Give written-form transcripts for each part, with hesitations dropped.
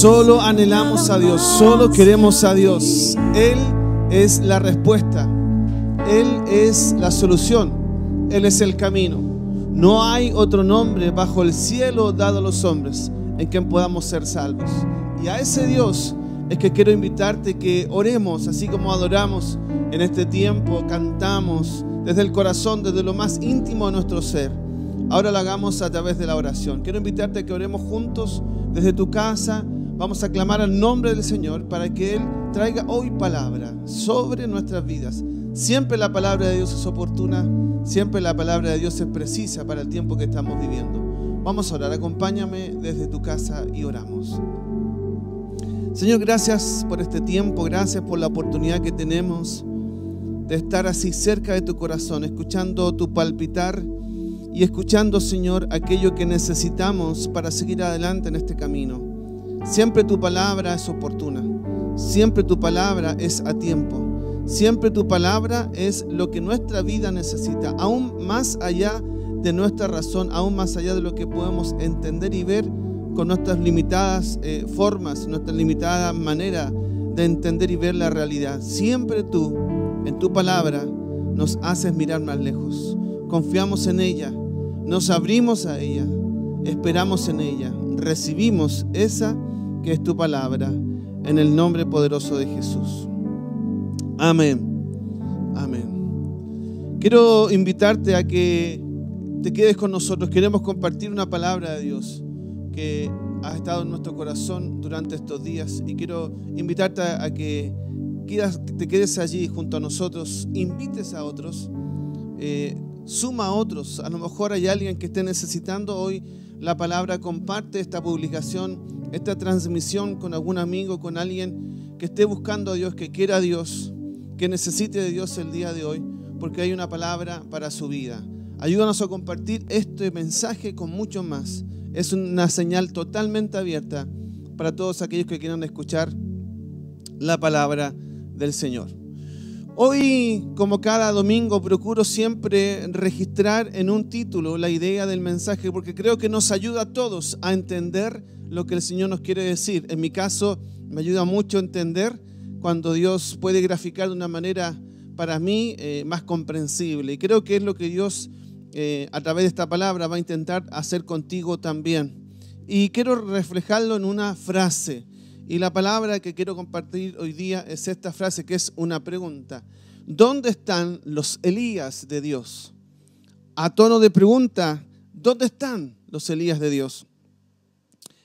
Solo anhelamos a Dios, solo queremos a Dios. Él es la respuesta, Él es la solución, Él es el camino. No hay otro nombre bajo el cielo dado a los hombres en quien podamos ser salvos. Y a ese Dios es que quiero invitarte que oremos, así como adoramos en este tiempo, cantamos desde el corazón, desde lo más íntimo de nuestro ser. Ahora lo hagamos a través de la oración. Quiero invitarte a que oremos juntos desde tu casa. Vamos a clamar al nombre del Señor para que Él traiga hoy palabra sobre nuestras vidas. Siempre la palabra de Dios es oportuna, siempre la palabra de Dios es precisa para el tiempo que estamos viviendo. Vamos a orar, acompáñame desde tu casa y oramos. Señor, gracias por este tiempo, gracias por la oportunidad que tenemos de estar así cerca de tu corazón, escuchando tu palpitar y escuchando, Señor, aquello que necesitamos para seguir adelante en este camino. Siempre tu palabra es oportuna, siempre tu palabra es a tiempo, siempre tu palabra es lo que nuestra vida necesita, aún más allá de nuestra razón, aún más allá de lo que podemos entender y ver con nuestras limitadas formas, nuestra limitada manera de entender y ver la realidad. Siempre tú, en tu palabra, nos haces mirar más lejos. Confiamos en ella, nos abrimos a ella, esperamos en ella, recibimos esa que es tu palabra, en el nombre poderoso de Jesús. Amén. Amén. Quiero invitarte a que te quedes con nosotros. Queremos compartir una palabra de Dios que ha estado en nuestro corazón durante estos días, y quiero invitarte a que te quedes allí junto a nosotros, invites a otros, suma a otros. A lo mejor hay alguien que esté necesitando hoy la palabra. Comparte esta publicación, esta transmisión con algún amigo, con alguien que esté buscando a Dios, que quiera a Dios, que necesite de Dios el día de hoy, porque hay una palabra para su vida. Ayúdanos a compartir este mensaje con muchos más. Es una señal totalmente abierta para todos aquellos que quieran escuchar la palabra del Señor. Hoy, como cada domingo, procuro siempre registrar en un título la idea del mensaje, porque creo que nos ayuda a todos a entender lo que el Señor nos quiere decir. En mi caso, me ayuda mucho a entender cuando Dios puede graficar de una manera para mí más comprensible. Y creo que es lo que Dios a través de esta palabra va a intentar hacer contigo también. Y quiero reflejarlo en una frase. Y la palabra que quiero compartir hoy día es esta frase, que es una pregunta. ¿Dónde están los Elías de Dios? A tono de pregunta, ¿dónde están los Elías de Dios?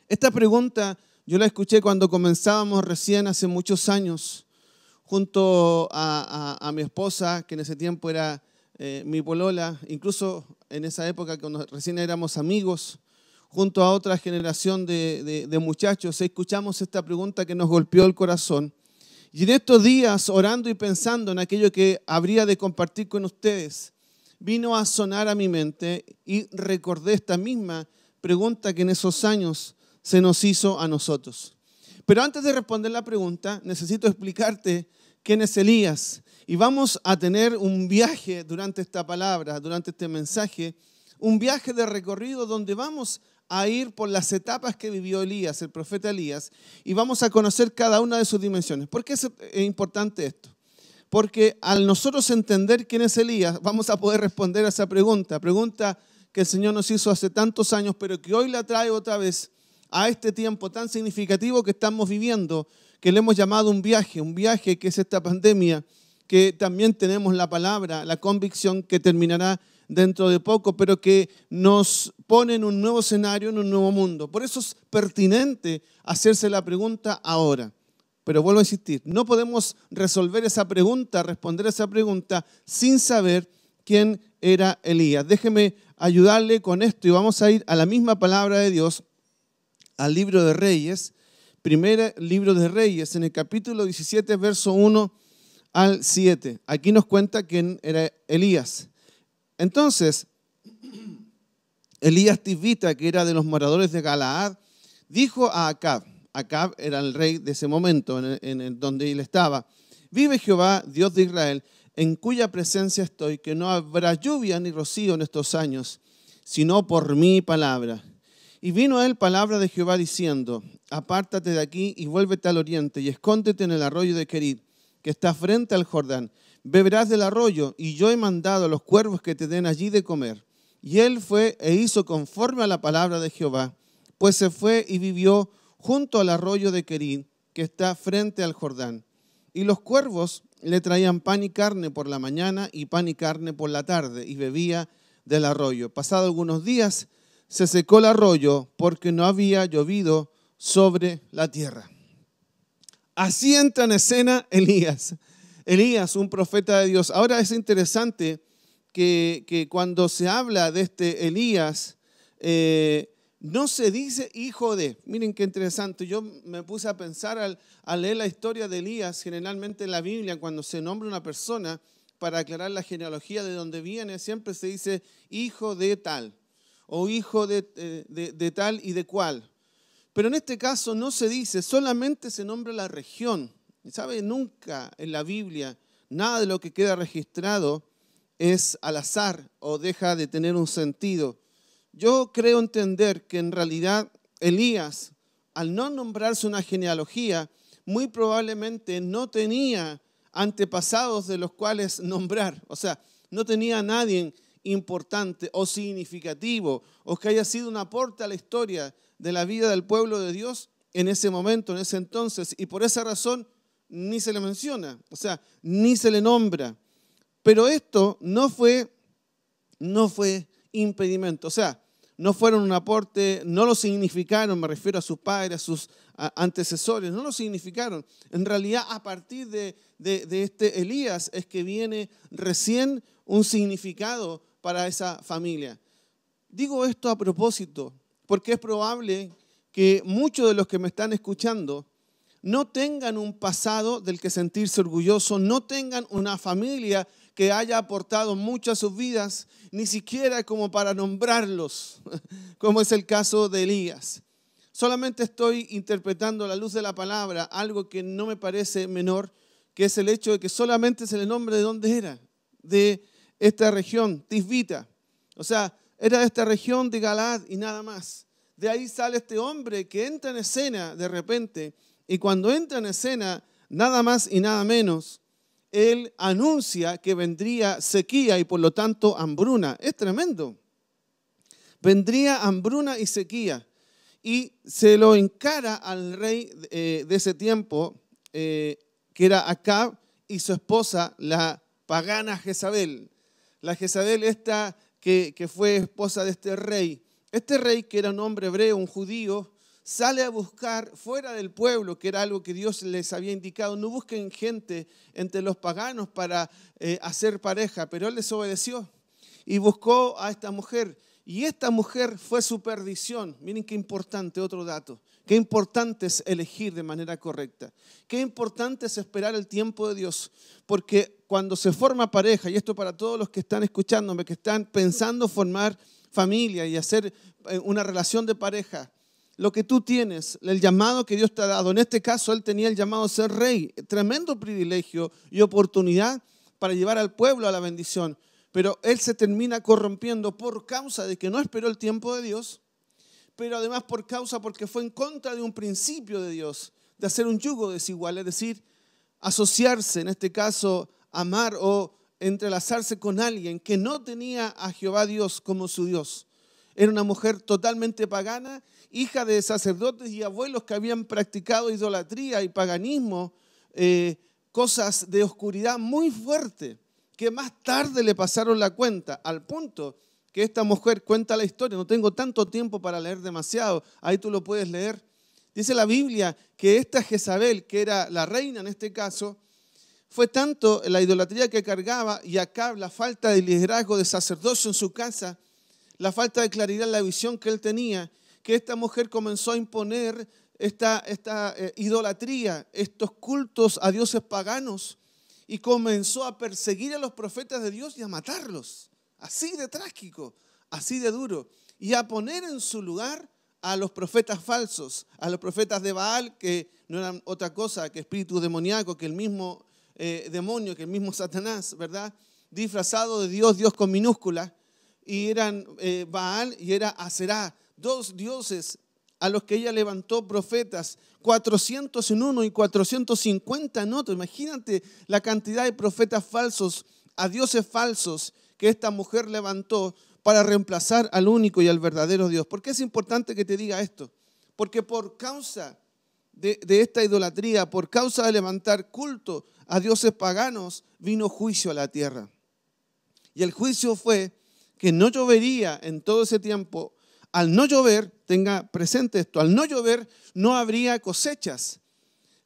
Esta pregunta yo la escuché cuando comenzábamos recién hace muchos años, junto a mi esposa, que en ese tiempo era mi polola, incluso en esa época cuando recién éramos amigos, junto a otra generación de muchachos, escuchamos esta pregunta que nos golpeó el corazón. Y en estos días, orando y pensando en aquello que habría de compartir con ustedes, vino a sonar a mi mente y recordé esta misma pregunta que en esos años se nos hizo a nosotros. Pero antes de responder la pregunta, necesito explicarte quién es Elías. Y vamos a tener un viaje durante esta palabra, durante este mensaje, un viaje de recorrido donde vamos a ir por las etapas que vivió Elías, el profeta Elías, y vamos a conocer cada una de sus dimensiones. ¿Por qué es importante esto? Porque al nosotros entender quién es Elías, vamos a poder responder a esa pregunta que el Señor nos hizo hace tantos años, pero que hoy la trae otra vez a este tiempo tan significativo que estamos viviendo, que le hemos llamado un viaje que es esta pandemia, que también tenemos la palabra, la convicción que terminará dentro de poco, pero que nos pone en un nuevo escenario, en un nuevo mundo. Por eso es pertinente hacerse la pregunta ahora. Pero vuelvo a insistir, no podemos resolver esa pregunta, responder esa pregunta sin saber quién era Elías. Déjeme ayudarle con esto y vamos a ir a la misma palabra de Dios, al libro de Reyes, primer libro de Reyes, en el capítulo 17, verso 1 al 7. Aquí nos cuenta quién era Elías. Entonces, Elías Tisbita, que era de los moradores de Galaad, dijo a Acab era el rey de ese momento en donde él estaba: vive Jehová, Dios de Israel, en cuya presencia estoy, que no habrá lluvia ni rocío en estos años, sino por mi palabra. Y vino a él palabra de Jehová diciendo, apártate de aquí y vuélvete al oriente y escóndete en el arroyo de Querit, que está frente al Jordán. Beberás del arroyo, y yo he mandado a los cuervos que te den allí de comer. Y él fue e hizo conforme a la palabra de Jehová, pues se fue y vivió junto al arroyo de Querit, que está frente al Jordán. Y los cuervos le traían pan y carne por la mañana y pan y carne por la tarde, y bebía del arroyo. Pasado algunos días, se secó el arroyo porque no había llovido sobre la tierra. Así entra en escena Elías. Elías, un profeta de Dios. Ahora es interesante que cuando se habla de este Elías, no se dice hijo de. Miren qué interesante. Yo me puse a pensar al leer la historia de Elías. Generalmente en la Biblia, cuando se nombra una persona, para aclarar la genealogía de donde viene, siempre se dice hijo de tal, o hijo de tal y de cual. Pero en este caso no se dice, solamente se nombra la región. ¿Sabe? Nunca en la Biblia nada de lo que queda registrado es al azar o deja de tener un sentido. Yo creo entender que en realidad Elías, al no nombrarse una genealogía, muy probablemente no tenía antepasados de los cuales nombrar. O sea, no tenía a nadie importante o significativo o que haya sido un aporte a la historia de la vida del pueblo de Dios en ese momento, en ese entonces, y por esa razón ni se le menciona, o sea, ni se le nombra. Pero esto no fue impedimento, o sea, no fueron un aporte, no lo significaron, me refiero a sus padres, a sus antecesores, no lo significaron. En realidad, a partir de este Elías es que viene recién un significado para esa familia. Digo esto a propósito, porque es probable que muchos de los que me están escuchando no tengan un pasado del que sentirse orgulloso, no tengan una familia que haya aportado mucho a sus vidas, ni siquiera como para nombrarlos, como es el caso de Elías. Solamente estoy interpretando a la luz de la palabra algo que no me parece menor, que es el hecho de que solamente se le nombre de dónde era, de esta región, Tisbita. O sea, era de esta región de Galaad y nada más. De ahí sale este hombre que entra en escena de repente, y cuando entra en escena, nada más y nada menos, él anuncia que vendría sequía y por lo tanto hambruna. Es tremendo. Vendría hambruna y sequía. Y se lo encara al rey de ese tiempo, que era Acab, y su esposa, la pagana Jezabel. La Jezabel esta que fue esposa de este rey. Este rey, que era un hombre hebreo, un judío, sale a buscar fuera del pueblo, que era algo que Dios les había indicado. No busquen gente entre los paganos para hacer pareja, pero él desobedeció y buscó a esta mujer. Y esta mujer fue su perdición. Miren qué importante, otro dato. Qué importante es elegir de manera correcta. Qué importante es esperar el tiempo de Dios. Porque cuando se forma pareja, y esto para todos los que están escuchándome, que están pensando formar familia y hacer una relación de pareja, lo que tú tienes, el llamado que Dios te ha dado. En este caso, él tenía el llamado a ser rey. Tremendo privilegio y oportunidad para llevar al pueblo a la bendición. Pero él se termina corrompiendo por causa de que no esperó el tiempo de Dios, pero además porque fue en contra de un principio de Dios, de hacer un yugo desigual, es decir, asociarse, en este caso, amar o entrelazarse con alguien que no tenía a Jehová Dios como su Dios. Era una mujer totalmente pagana, hija de sacerdotes y abuelos que habían practicado idolatría y paganismo, cosas de oscuridad muy fuerte, que más tarde le pasaron la cuenta, al punto que esta mujer cuenta la historia. No tengo tanto tiempo para leer demasiado, ahí tú lo puedes leer. Dice la Biblia que esta Jezabel, que era la reina en este caso, fue tanto la idolatría que cargaba y acá la falta de liderazgo de sacerdocio en su casa, la falta de claridad en la visión que él tenía, que esta mujer comenzó a imponer esta idolatría, estos cultos a dioses paganos, y comenzó a perseguir a los profetas de Dios y a matarlos. Así de trágico, así de duro. Y a poner en su lugar a los profetas falsos, a los profetas de Baal, que no eran otra cosa que espíritu demoníaco, que el mismo demonio, que el mismo Satanás, ¿verdad? Disfrazado de Dios, Dios con minúscula, y eran Baal y era Aserá, 2 dioses a los que ella levantó profetas, 400 en uno y 450 en otro. Imagínate la cantidad de profetas falsos, a dioses falsos que esta mujer levantó para reemplazar al único y al verdadero Dios. ¿Por qué es importante que te diga esto? Porque por causa de esta idolatría, por causa de levantar culto a dioses paganos, vino juicio a la tierra. Y el juicio fue que no llovería en todo ese tiempo. Al no llover, tenga presente esto, al no llover no habría cosechas.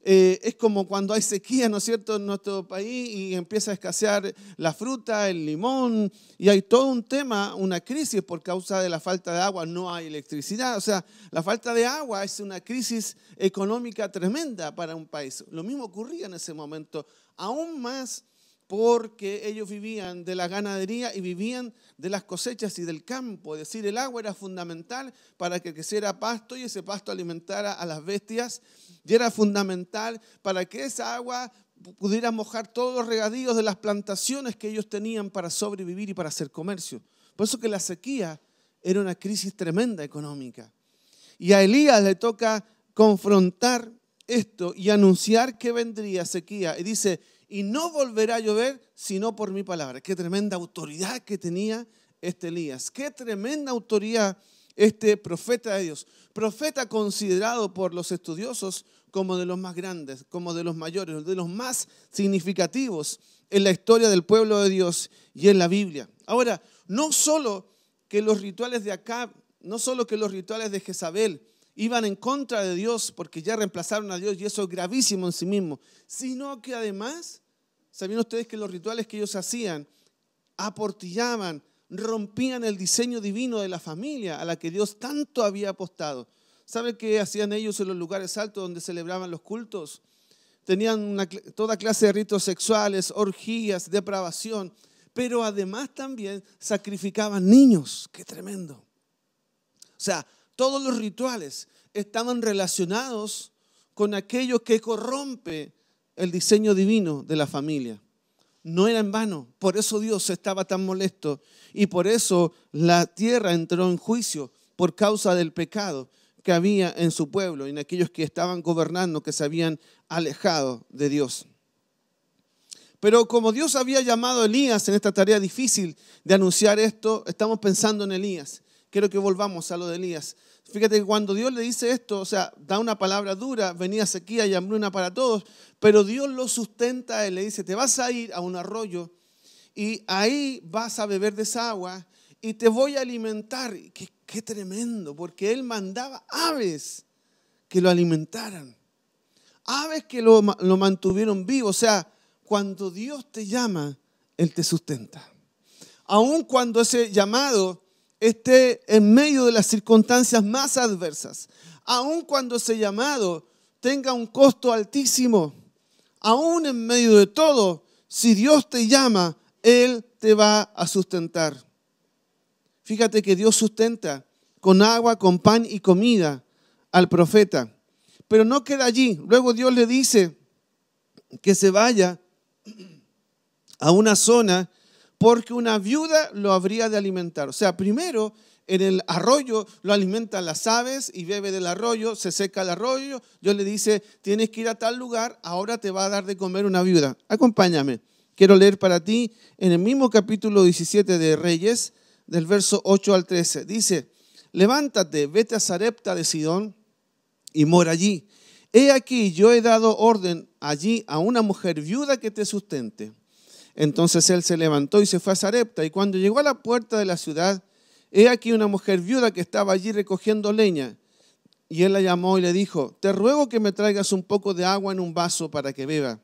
Es como cuando hay sequía, ¿no es cierto?, en nuestro país y empieza a escasear la fruta, el limón, y hay todo un tema, una crisis por causa de la falta de agua. No hay electricidad, o sea, la falta de agua es una crisis económica tremenda para un país. Lo mismo ocurría en ese momento, aún más porque ellos vivían de la ganadería y vivían de las cosechas y del campo. Es decir, el agua era fundamental para que creciera pasto y ese pasto alimentara a las bestias. Y era fundamental para que esa agua pudiera mojar todos los regadíos de las plantaciones que ellos tenían para sobrevivir y para hacer comercio. Por eso que la sequía era una crisis tremenda económica. Y a Elías le toca confrontar esto y anunciar que vendría sequía. Y dice, y no volverá a llover sino por mi palabra. Qué tremenda autoridad que tenía este Elías. Qué tremenda autoridad este profeta de Dios. Profeta considerado por los estudiosos como de los más grandes, como de los mayores, de los más significativos en la historia del pueblo de Dios y en la Biblia. Ahora, no solo que los rituales de Acab, no solo que los rituales de Jezabel iban en contra de Dios porque ya reemplazaron a Dios y eso es gravísimo en sí mismo, sino que además, ¿sabían ustedes que los rituales que ellos hacían aportillaban, rompían el diseño divino de la familia a la que Dios tanto había apostado? ¿Saben qué hacían ellos en los lugares altos donde celebraban los cultos? Tenían toda clase de ritos sexuales, orgías, depravación, pero además también sacrificaban niños. ¡Qué tremendo! O sea, todos los rituales estaban relacionados con aquello que corrompe el diseño divino de la familia. No era en vano, por eso Dios estaba tan molesto y por eso la tierra entró en juicio por causa del pecado que había en su pueblo y en aquellos que estaban gobernando, que se habían alejado de Dios. Pero como Dios había llamado a Elías en esta tarea difícil de anunciar esto, estamos pensando en Elías. Quiero que volvamos a lo de Elías. Fíjate que cuando Dios le dice esto, o sea, da una palabra dura, venía sequía y hambruna para todos, pero Dios lo sustenta a él, le dice, te vas a ir a un arroyo y ahí vas a beber de esa agua y te voy a alimentar. Qué tremendo, porque él mandaba aves que lo alimentaran, aves que lo mantuvieron vivo. O sea, cuando Dios te llama, Él te sustenta. Aun cuando ese llamado esté en medio de las circunstancias más adversas, aun cuando ese llamado tenga un costo altísimo, aun en medio de todo, si Dios te llama, Él te va a sustentar. Fíjate que Dios sustenta con agua, con pan y comida al profeta. Pero no queda allí. Luego Dios le dice que se vaya a una zona porque una viuda lo habría de alimentar. O sea, primero en el arroyo lo alimentan las aves y bebe del arroyo, se seca el arroyo. Dios le dice, tienes que ir a tal lugar, ahora te va a dar de comer una viuda. Acompáñame. Quiero leer para ti en el mismo capítulo 17 de Reyes, del verso 8 al 13. Dice, levántate, vete a Sarepta de Sidón y mora allí. He aquí, yo he dado orden allí a una mujer viuda que te sustente. Entonces él se levantó y se fue a Sarepta. Y cuando llegó a la puerta de la ciudad, he aquí una mujer viuda que estaba allí recogiendo leña. Y él la llamó y le dijo, te ruego que me traigas un poco de agua en un vaso para que beba.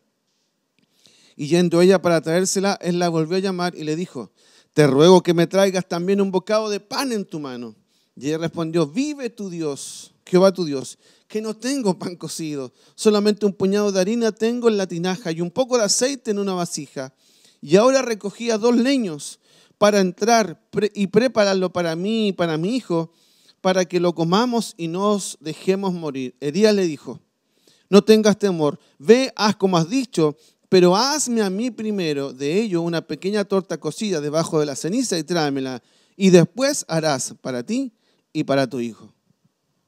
Y yendo ella para traérsela, él la volvió a llamar y le dijo, te ruego que me traigas también un bocado de pan en tu mano. Y ella respondió, vive tu Dios, Jehová tu Dios, que no tengo pan cocido, solamente un puñado de harina tengo en la tinaja y un poco de aceite en una vasija. Y ahora recogía 2 leños para entrar y prepararlo para mí y para mi hijo, para que lo comamos y nos dejemos morir. Elías le dijo, no tengas temor, ve, haz como has dicho, pero hazme a mí primero de ello una pequeña torta cocida debajo de la ceniza y tráemela, y después harás para ti y para tu hijo.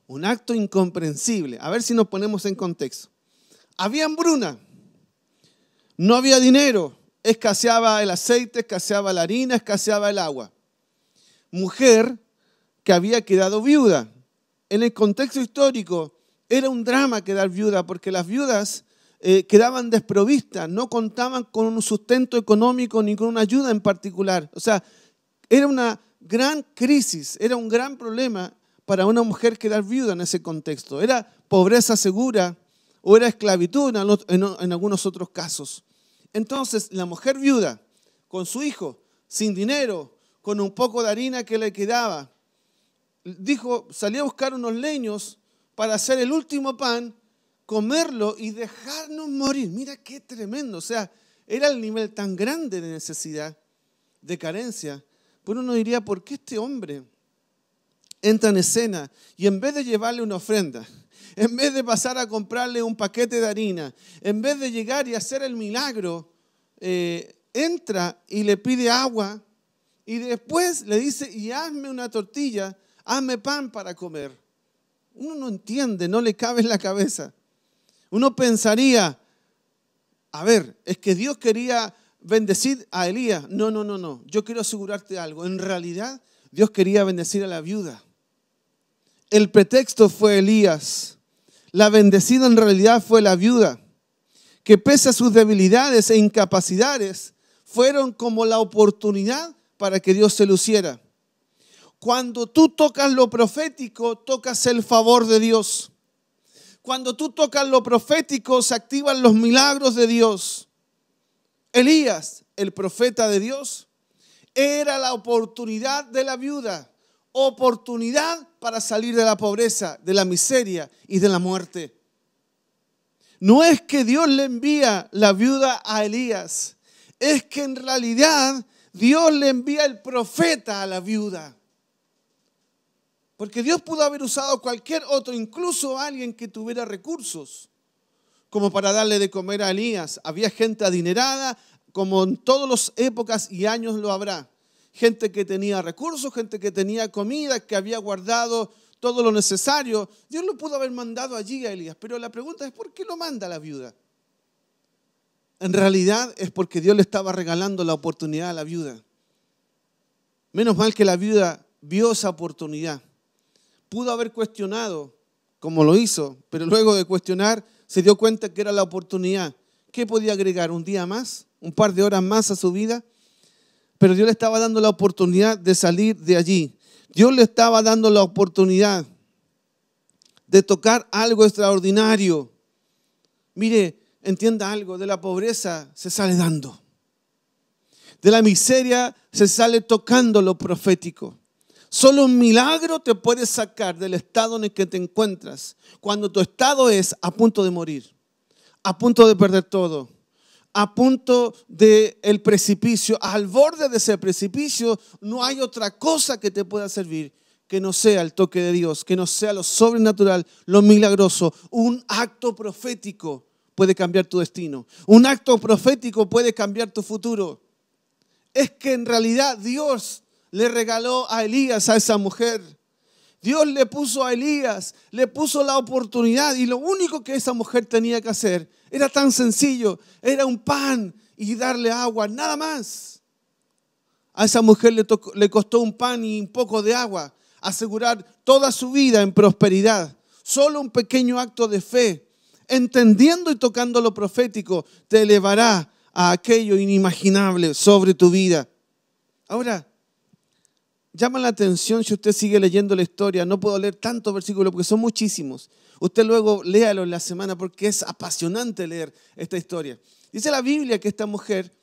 Un acto incomprensible. A ver si nos ponemos en contexto. Había hambruna, no había dinero, escaseaba el aceite, escaseaba la harina, escaseaba el agua. Mujer que había quedado viuda. En el contexto histórico era un drama quedar viuda porque las viudas quedaban desprovistas, no contaban con un sustento económico ni con una ayuda en particular. O sea, era una gran crisis, era un gran problema para una mujer quedar viuda en ese contexto. Era pobreza segura o era esclavitud en algunos otros casos. Entonces, la mujer viuda, con su hijo, sin dinero, con un poco de harina que le quedaba, dijo, salí a buscar unos leños para hacer el último pan, comerlo y dejarnos morir. Mira qué tremendo. O sea, era el nivel tan grande de necesidad, de carencia. Pero uno diría, ¿por qué este hombre entra en escena y en vez de llevarle una ofrenda, en vez de pasar a comprarle un paquete de harina, en vez de llegar y hacer el milagro, entra y le pide agua y después le dice, y hazme una tortilla, hazme pan para comer? Uno no entiende, no le cabe en la cabeza. Uno pensaría, a ver, es que Dios quería bendecir a Elías. No. Yo quiero asegurarte algo. En realidad, Dios quería bendecir a la viuda. El pretexto fue Elías. La bendecida en realidad fue la viuda, que pese a sus debilidades e incapacidades, fueron como la oportunidad para que Dios se luciera. Cuando tú tocas lo profético, tocas el favor de Dios. Cuando tú tocas lo profético, se activan los milagros de Dios. Elías, el profeta de Dios, era la oportunidad de la viuda, oportunidad para salir de la pobreza, de la miseria y de la muerte. No es que Dios le envía la viuda a Elías, es que en realidad Dios le envía el profeta a la viuda. Porque Dios pudo haber usado cualquier otro, incluso alguien que tuviera recursos, como para darle de comer a Elías. Había gente adinerada, como en todas las épocas y años lo habrá. Gente que tenía recursos, gente que tenía comida, que había guardado todo lo necesario. Dios lo pudo haber mandado allí a Elías, pero la pregunta es, ¿por qué lo manda a la viuda? En realidad es porque Dios le estaba regalando la oportunidad a la viuda. Menos mal que la viuda vio esa oportunidad. Pudo haber cuestionado, como lo hizo, pero luego de cuestionar se dio cuenta que era la oportunidad. ¿Qué podía agregar? ¿Un día más? ¿Un par de horas más a su vida? Pero Dios le estaba dando la oportunidad de salir de allí. Dios le estaba dando la oportunidad de tocar algo extraordinario. Mire, entienda algo, de la pobreza se sale dando. De la miseria se sale tocando lo profético. Solo un milagro te puede sacar del estado en el que te encuentras, cuando tu estado es a punto de morir, a punto de perder todo, a punto del precipicio. Al borde de ese precipicio no hay otra cosa que te pueda servir que no sea el toque de Dios, que no sea lo sobrenatural, lo milagroso. Un acto profético puede cambiar tu destino. Un acto profético puede cambiar tu futuro. Es que en realidad Dios le regaló a Elías a esa mujer. Dios le puso a Elías, le puso la oportunidad y lo único que esa mujer tenía que hacer era tan sencillo, era un pan y darle agua, nada más. A esa mujer le costó un pan y un poco de agua asegurar toda su vida en prosperidad. Solo un pequeño acto de fe, entendiendo y tocando lo profético, te elevará a aquello inimaginable sobre tu vida. Ahora, llama la atención si usted sigue leyendo la historia. No puedo leer tantos versículos porque son muchísimos. Usted luego léalo en la semana porque es apasionante leer esta historia. Dice la Biblia que esta mujer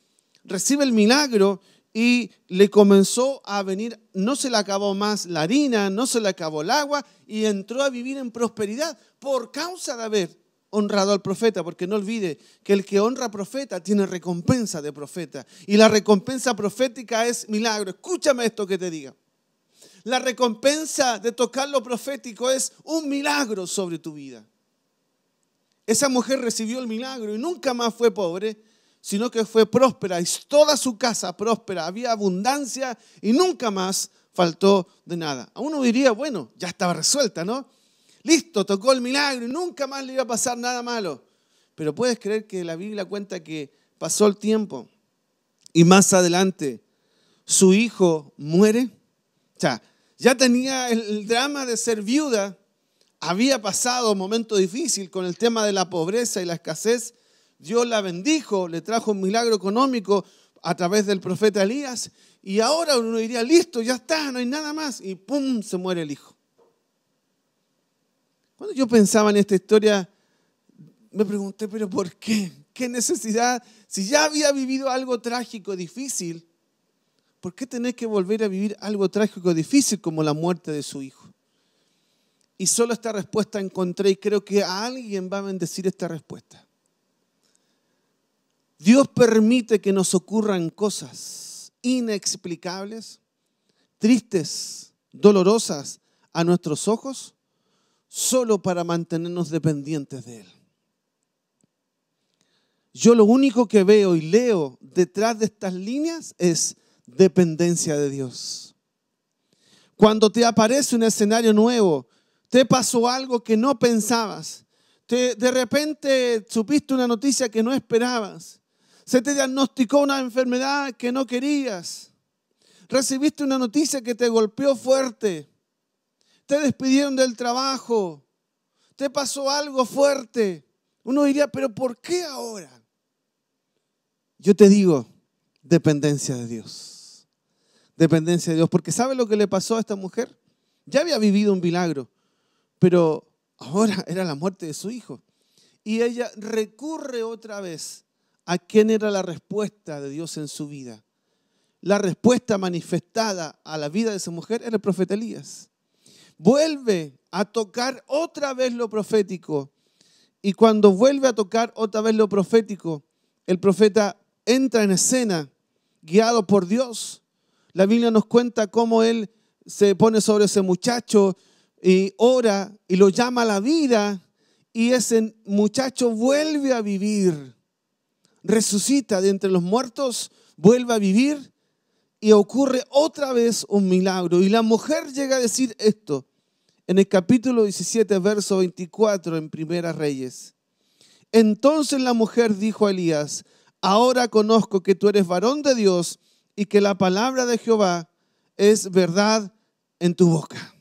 recibe el milagro y le comenzó a venir, no se le acabó más la harina, no se le acabó el agua y entró a vivir en prosperidad por causa de haber honrado al profeta, porque no olvide que el que honra al profeta tiene recompensa de profeta y la recompensa profética es milagro. Escúchame esto que te diga. La recompensa de tocar lo profético es un milagro sobre tu vida. Esa mujer recibió el milagro y nunca más fue pobre, sino que fue próspera y toda su casa próspera. Había abundancia y nunca más faltó de nada. A uno diría, bueno, ya estaba resuelta, ¿no? Listo, tocó el milagro y nunca más le iba a pasar nada malo. Pero puedes creer que la Biblia cuenta que pasó el tiempo y más adelante su hijo muere. O sea, ya tenía el drama de ser viuda, había pasado un momento difícil con el tema de la pobreza y la escasez. Dios la bendijo, le trajo un milagro económico a través del profeta Elías. Y ahora uno diría, listo, ya está, no hay nada más. Y ¡pum!, se muere el hijo. Cuando yo pensaba en esta historia, me pregunté, ¿pero por qué? ¿Qué necesidad? Si ya había vivido algo trágico, difícil, ¿por qué tener que volver a vivir algo trágico, difícil como la muerte de su hijo? Y solo esta respuesta encontré y creo que a alguien va a bendecir esta respuesta. Dios permite que nos ocurran cosas inexplicables, tristes, dolorosas a nuestros ojos, solo para mantenernos dependientes de Él. Yo lo único que veo y leo detrás de estas líneas es dependencia de Dios. Cuando te aparece un escenario nuevo, te pasó algo que no pensabas, de repente supiste una noticia que no esperabas, se te diagnosticó una enfermedad que no querías, recibiste una noticia que te golpeó fuerte, te despidieron del trabajo, te pasó algo fuerte. Uno diría, ¿pero por qué ahora? Yo te digo, dependencia de Dios. Dependencia de Dios. Porque ¿sabe lo que le pasó a esta mujer? Ya había vivido un milagro, pero ahora era la muerte de su hijo. Y ella recurre otra vez a quién era la respuesta de Dios en su vida. La respuesta manifestada a la vida de esa mujer era el profeta Elías. Vuelve a tocar otra vez lo profético. Y cuando vuelve a tocar otra vez lo profético, el profeta entra en escena, guiado por Dios. La Biblia nos cuenta cómo él se pone sobre ese muchacho y ora y lo llama a la vida. Y ese muchacho vuelve a vivir, resucita de entre los muertos, vuelve a vivir. Y ocurre otra vez un milagro. Y la mujer llega a decir esto en el capítulo 17, verso 24 en Primera Reyes. Entonces la mujer dijo a Elías, ahora conozco que tú eres varón de Dios y que la palabra de Jehová es verdad en tu boca.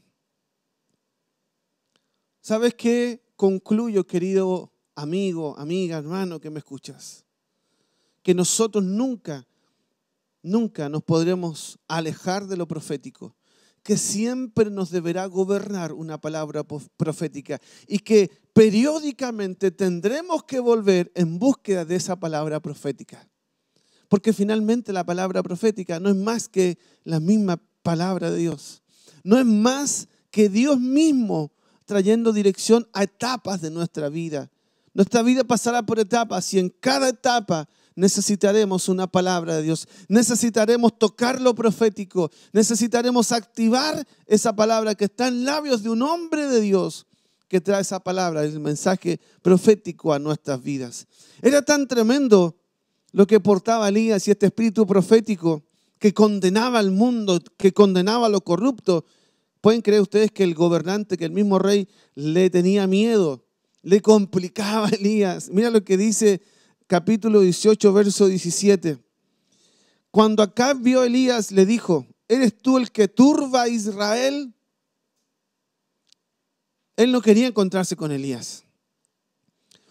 ¿Sabes qué? Concluyo, querido amigo, amiga, hermano que me escuchas, que nosotros nunca nos podremos alejar de lo profético, que siempre nos deberá gobernar una palabra profética y que periódicamente tendremos que volver en búsqueda de esa palabra profética. Porque finalmente la palabra profética no es más que la misma palabra de Dios. No es más que Dios mismo trayendo dirección a etapas de nuestra vida. Nuestra vida pasará por etapas y en cada etapa necesitaremos una palabra de Dios. Necesitaremos tocar lo profético. Necesitaremos activar esa palabra que está en labios de un hombre de Dios que trae esa palabra, el mensaje profético a nuestras vidas. Era tan tremendo lo que portaba Elías y este espíritu profético que condenaba al mundo, que condenaba a lo corrupto. ¿Pueden creer ustedes que el gobernante, que el mismo rey le tenía miedo? Le complicaba a Elías. Mira lo que dice capítulo 18, verso 17. Cuando Acab vio a Elías, le dijo, ¿eres tú el que turba a Israel? Él no quería encontrarse con Elías,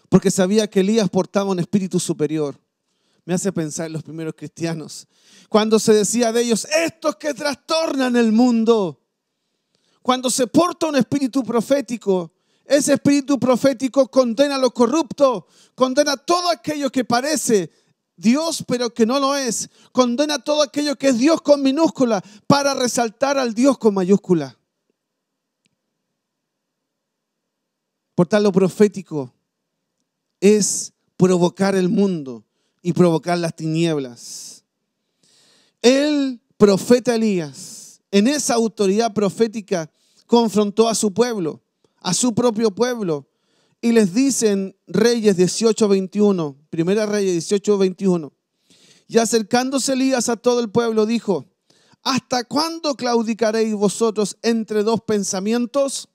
porque sabía que Elías portaba un espíritu superior. Me hace pensar en los primeros cristianos, cuando se decía de ellos, estos que trastornan el mundo. Cuando se porta un espíritu profético, ese espíritu profético condena lo corrupto, condena todo aquello que parece Dios pero que no lo es, condena todo aquello que es Dios con minúscula para resaltar al Dios con mayúscula. Portar lo profético es provocar el mundo y provocar las tinieblas. El profeta Elías, en esa autoridad profética, confrontó a su pueblo, a su propio pueblo, y les dice en Reyes 18:21, Primera Reyes 18:21, y acercándose Elías a todo el pueblo dijo, ¿hasta cuándo claudicaréis vosotros entre dos pensamientos?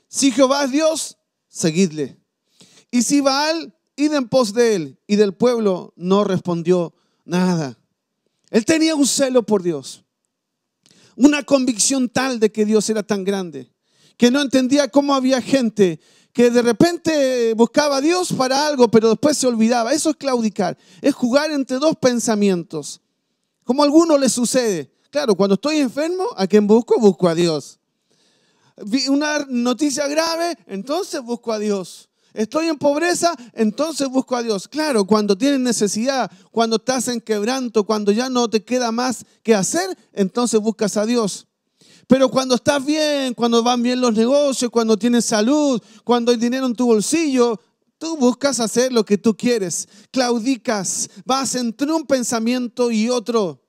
Si Jehová es Dios, seguidle. Y si Baal, id en pos de él. Y del pueblo no respondió nada. Él tenía un celo por Dios, una convicción tal de que Dios era tan grande, que no entendía cómo había gente que de repente buscaba a Dios para algo, pero después se olvidaba. Eso es claudicar, es jugar entre dos pensamientos, como a algunos les sucede. Claro, cuando estoy enfermo, ¿a quién busco? Busco a Dios. Vi una noticia grave, entonces busco a Dios. Estoy en pobreza, entonces busco a Dios. Claro, cuando tienes necesidad, cuando estás en quebranto, cuando ya no te queda más que hacer, entonces buscas a Dios. Pero cuando estás bien, cuando van bien los negocios, cuando tienes salud, cuando hay dinero en tu bolsillo, tú buscas hacer lo que tú quieres. Claudicas, vas entre un pensamiento y otro.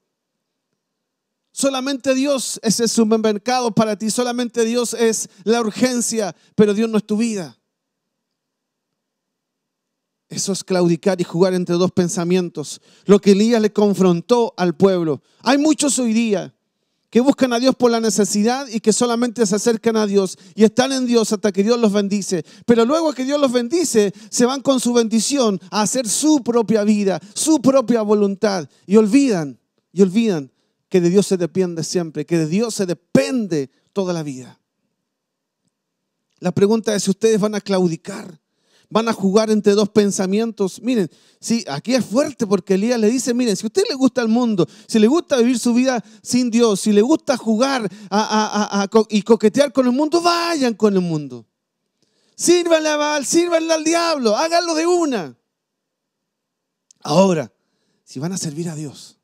Solamente Dios es el supermercado para ti, solamente Dios es la urgencia, pero Dios no es tu vida. Eso es claudicar y jugar entre dos pensamientos. Lo que Elías le confrontó al pueblo. Hay muchos hoy día que buscan a Dios por la necesidad y que solamente se acercan a Dios y están en Dios hasta que Dios los bendice. Pero luego que Dios los bendice, se van con su bendición a hacer su propia vida, su propia voluntad. Y olvidan que de Dios se depende siempre, que de Dios se depende toda la vida. La pregunta es si ustedes van a claudicar, van a jugar entre dos pensamientos. Miren, sí, aquí es fuerte porque Elías le dice, miren, si a usted le gusta el mundo, si le gusta vivir su vida sin Dios, si le gusta jugar y coquetear con el mundo, vayan con el mundo. Sírvanle a Baal, sírvanle al diablo, háganlo de una. Ahora, si van a servir a Dios,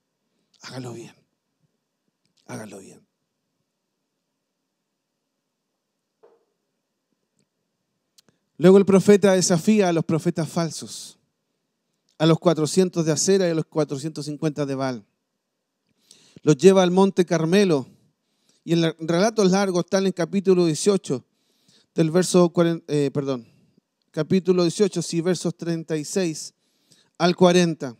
háganlo bien. Háganlo bien. Luego el profeta desafía a los profetas falsos, a los 400 de Acera y a los 450 de Baal. Los lleva al monte Carmelo y el relato es largo, está en el capítulo 18 del verso, capítulo 18, sí, versos 36 al 40.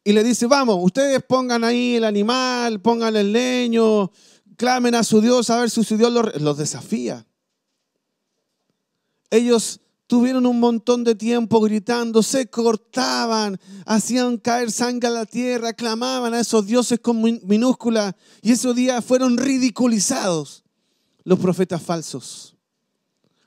Y le dice, vamos, ustedes pongan ahí el animal, pongan el leño, clamen a su Dios, a ver si su Dios los desafía. Ellos tuvieron un montón de tiempo gritando, se cortaban, hacían caer sangre a la tierra, clamaban a esos dioses con minúscula y esos días fueron ridiculizados los profetas falsos.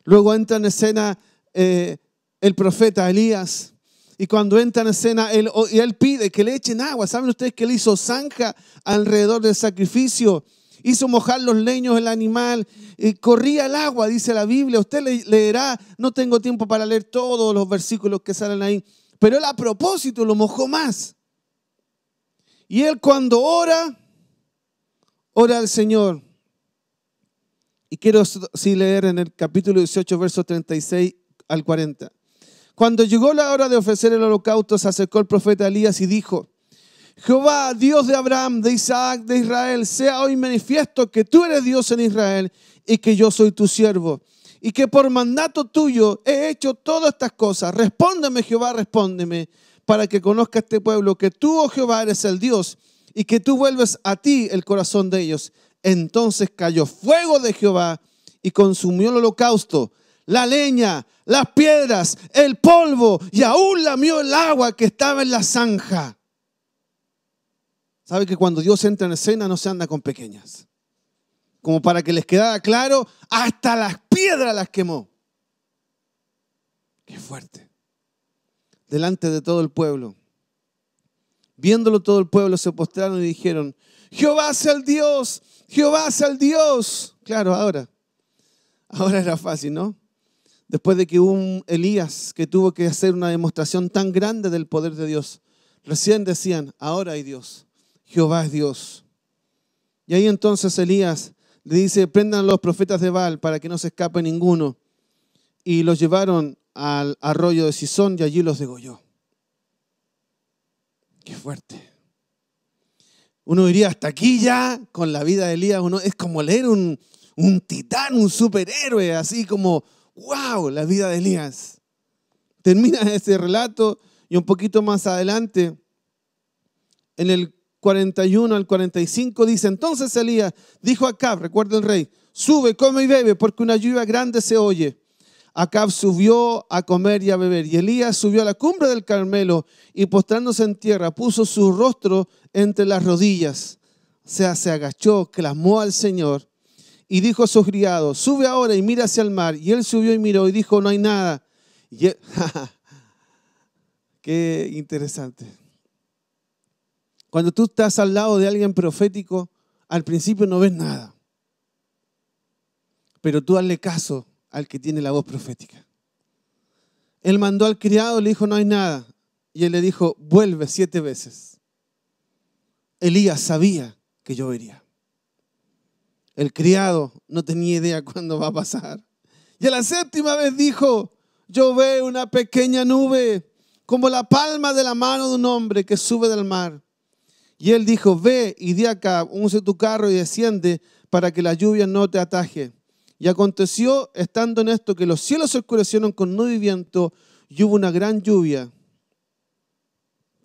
Luego entra en escena el profeta Elías. Y cuando entra en escena, él pide que le echen agua. ¿Saben ustedes que él hizo zanja alrededor del sacrificio? Hizo mojar los leños el animal y corría el agua, dice la Biblia. Usted leerá, no tengo tiempo para leer todos los versículos que salen ahí, pero él a propósito lo mojó más. Y él cuando ora al Señor. Y quiero sí leer en el capítulo 18, versos 36 al 40. Cuando llegó la hora de ofrecer el holocausto, se acercó el profeta Elías y dijo, Jehová, Dios de Abraham, de Isaac, de Israel, sea hoy manifiesto que tú eres Dios en Israel y que yo soy tu siervo y que por mandato tuyo he hecho todas estas cosas. Respóndeme, Jehová, respóndeme, para que conozca este pueblo que tú, oh Jehová, eres el Dios y que tú vuelves a ti el corazón de ellos. Entonces cayó fuego de Jehová y consumió el holocausto, la leña, las piedras, el polvo y aún lamió el agua que estaba en la zanja. ¿Sabe que cuando Dios entra en escena no se anda con pequeñas? Como para que les quedara claro, hasta las piedras las quemó. Qué fuerte. Delante de todo el pueblo. Viéndolo todo el pueblo se postraron y dijeron, Jehová es el Dios, Jehová es el Dios. Claro, ahora era fácil, ¿no? Después de que hubo un Elías que tuvo que hacer una demostración tan grande del poder de Dios, recién decían, ahora hay Dios, Jehová es Dios. Y ahí entonces Elías le dice, prendan a los profetas de Baal para que no se escape ninguno. Y los llevaron al arroyo de Sison y allí los degolló. Qué fuerte. Uno diría, hasta aquí ya, con la vida de Elías, uno es como leer un titán, un superhéroe, así como, wow, la vida de Elías. Termina ese relato y un poquito más adelante, en el 41 al 45 dice: entonces Elías dijo a Acab, recuerda el rey, sube, come y bebe, porque una lluvia grande se oye. Acab subió a comer y a beber, y Elías subió a la cumbre del Carmelo y postrándose en tierra, puso su rostro entre las rodillas. O sea, se agachó, clamó al Señor y dijo a su criado: sube ahora y mira hacia el mar. Y él subió y miró y dijo: no hay nada. Y él, qué interesante. Cuando tú estás al lado de alguien profético, al principio no ves nada. Pero tú hazle caso al que tiene la voz profética. Él mandó al criado, le dijo: no hay nada. Y él le dijo: vuelve 7 veces. Elías sabía que llovería. El criado no tenía idea cuándo va a pasar. Y a la 7ª vez dijo: yo veo una pequeña nube como la palma de la mano de un hombre que sube del mar. Y él dijo: ve y di acá, unce tu carro y desciende para que la lluvia no te ataje. Y aconteció, estando en esto, que los cielos se oscurecieron con nube y viento, y hubo una gran lluvia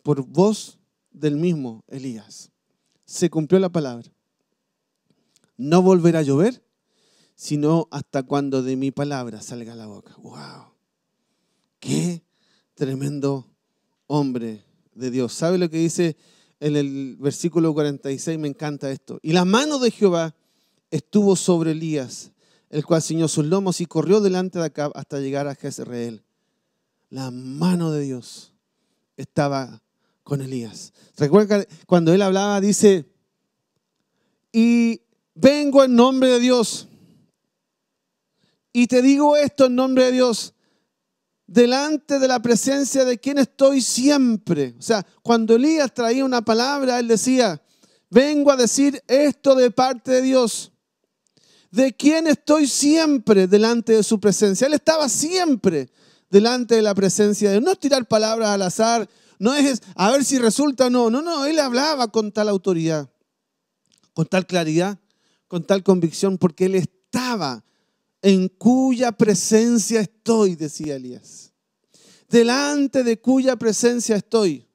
por voz del mismo Elías. Se cumplió la palabra. No volverá a llover, sino hasta cuando de mi palabra salga la boca. ¡Wow! ¡Qué tremendo hombre de Dios! ¿Sabe lo que dice en el versículo 46? Me encanta esto. Y la mano de Jehová estuvo sobre Elías, el cual ciñó sus lomos y corrió delante de Acab hasta llegar a Jezreel. La mano de Dios estaba con Elías. Recuerda cuando él hablaba, dice: y vengo en nombre de Dios, y te digo esto en nombre de Dios, delante de la presencia de quien estoy siempre. O sea, cuando Elías traía una palabra, él decía: vengo a decir esto de parte de Dios, de quien estoy siempre delante de su presencia. Él estaba siempre delante de la presencia de Dios. No es tirar palabras al azar, no es a ver si resulta o no. No, él hablaba con tal autoridad, con tal claridad, con tal convicción, porque él estaba en cuya presencia estoy, decía Elías. Delante de cuya presencia estoy.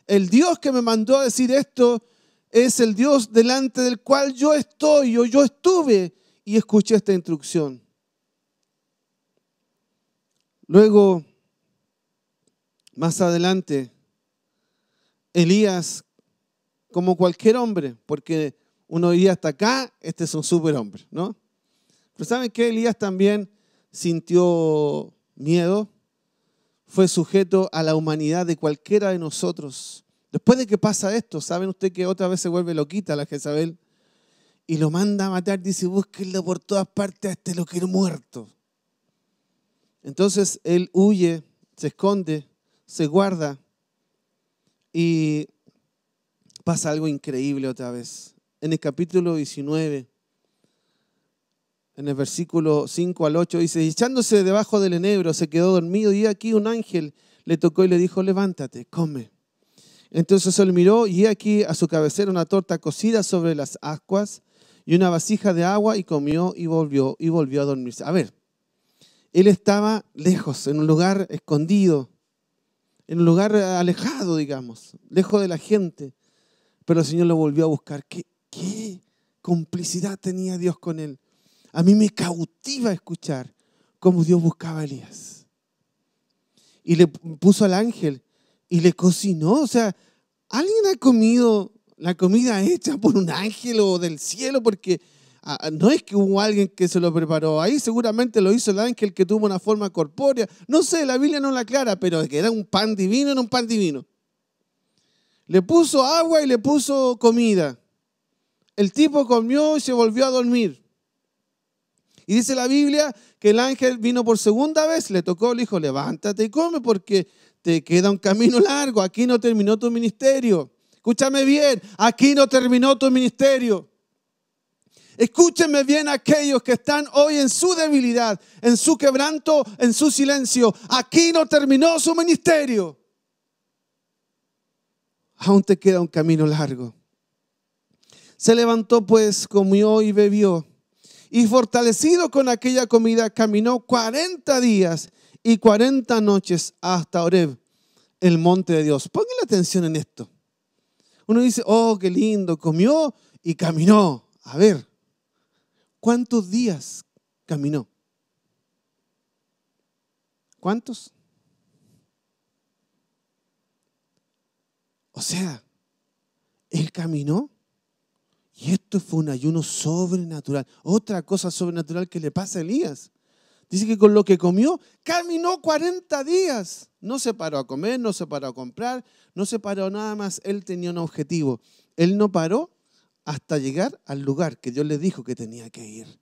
El Dios que me mandó a decir esto es el Dios delante del cual yo estoy, o yo estuve y escuché esta instrucción. Luego, más adelante, Elías, como cualquier hombre, porque uno diría hasta acá, este es un superhombre, ¿no? Pero ¿saben qué? Elías también sintió miedo, fue sujeto a la humanidad de cualquiera de nosotros. Después de que pasa esto, ¿saben ustedes que otra vez se vuelve loquita la Jezabel? Y lo manda a matar, dice: búsquenlo por todas partes, a este lo quiero muerto. Entonces él huye, se esconde, se guarda y pasa algo increíble otra vez. En el capítulo 19, en el versículo 5 al 8 dice: y echándose debajo del enebro se quedó dormido, y aquí un ángel le tocó y le dijo: levántate, come. Entonces él miró y aquí a su cabecera una torta cocida sobre las ascuas y una vasija de agua, y comió y volvió a dormirse. A ver, él estaba lejos, en un lugar escondido, en un lugar alejado, digamos, lejos de la gente, pero el Señor lo volvió a buscar. ¿Qué complicidad tenía Dios con él? A mí me cautiva escuchar cómo Dios buscaba a Elías. Y le puso al ángel y le cocinó. O sea, ¿alguien ha comido la comida hecha por un ángel o del cielo? Porque no es que hubo alguien que se lo preparó. Ahí seguramente lo hizo el ángel que tuvo una forma corpórea. No sé, la Biblia no la aclara, pero que era un pan divino, era un pan divino. Le puso agua y le puso comida. El tipo comió y se volvió a dormir. Y dice la Biblia que el ángel vino por segunda vez, le tocó, le dijo: levántate y come porque te queda un camino largo. Aquí no terminó tu ministerio. Escúchame bien, aquí no terminó tu ministerio. Escúchenme bien aquellos que están hoy en su debilidad, en su quebranto, en su silencio. Aquí no terminó su ministerio. Aún te queda un camino largo. Se levantó pues, comió y bebió. Y fortalecido con aquella comida, caminó 40 días y 40 noches hasta Horeb, el monte de Dios. Pónganle atención en esto. Uno dice, oh, qué lindo, comió y caminó. A ver, ¿cuántos días caminó? ¿Cuántos? O sea, él caminó y esto fue un ayuno sobrenatural. Otra cosa sobrenatural que le pasa a Elías. Dice que con lo que comió, caminó 40 días. No se paró a comer, no se paró a comprar, no se paró nada más. Él tenía un objetivo. Él no paró hasta llegar al lugar que Dios le dijo que tenía que ir.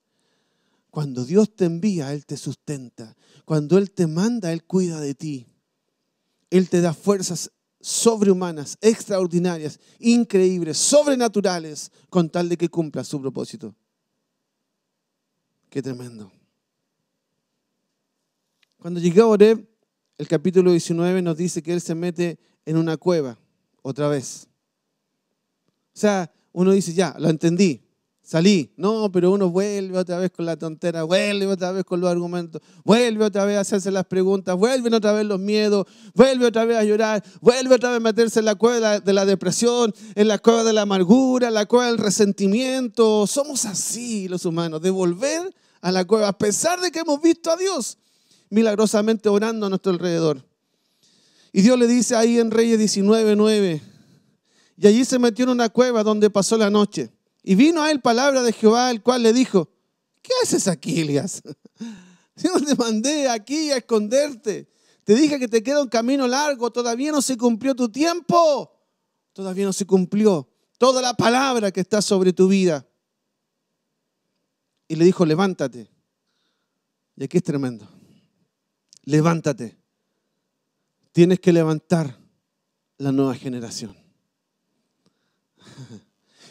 Cuando Dios te envía, Él te sustenta. Cuando Él te manda, Él cuida de ti. Él te da fuerzas sobrehumanas, extraordinarias, increíbles, sobrenaturales, con tal de que cumpla su propósito. Qué tremendo. Cuando llegó a Horeb, el capítulo 19 nos dice que Él se mete en una cueva, otra vez. O sea, uno dice, ya, lo entendí. Salí, no, pero uno vuelve otra vez con la tontera, vuelve otra vez con los argumentos, vuelve otra vez a hacerse las preguntas, vuelven otra vez los miedos, vuelve otra vez a llorar, vuelve otra vez a meterse en la cueva de la depresión, en la cueva de la amargura, en la cueva del resentimiento. Somos así los humanos, de volver a la cueva, a pesar de que hemos visto a Dios milagrosamente orando a nuestro alrededor. Y Dios le dice ahí en Reyes 19:9, y allí se metió en una cueva donde pasó la noche. Y vino a él palabra de Jehová, el cual le dijo, ¿qué haces aquí, Elías? Yo te mandé aquí a esconderte. Te dije que te queda un camino largo, todavía no se cumplió tu tiempo. Todavía no se cumplió toda la palabra que está sobre tu vida. Y le dijo, levántate. Y aquí es tremendo. Levántate. Tienes que levantar la nueva generación.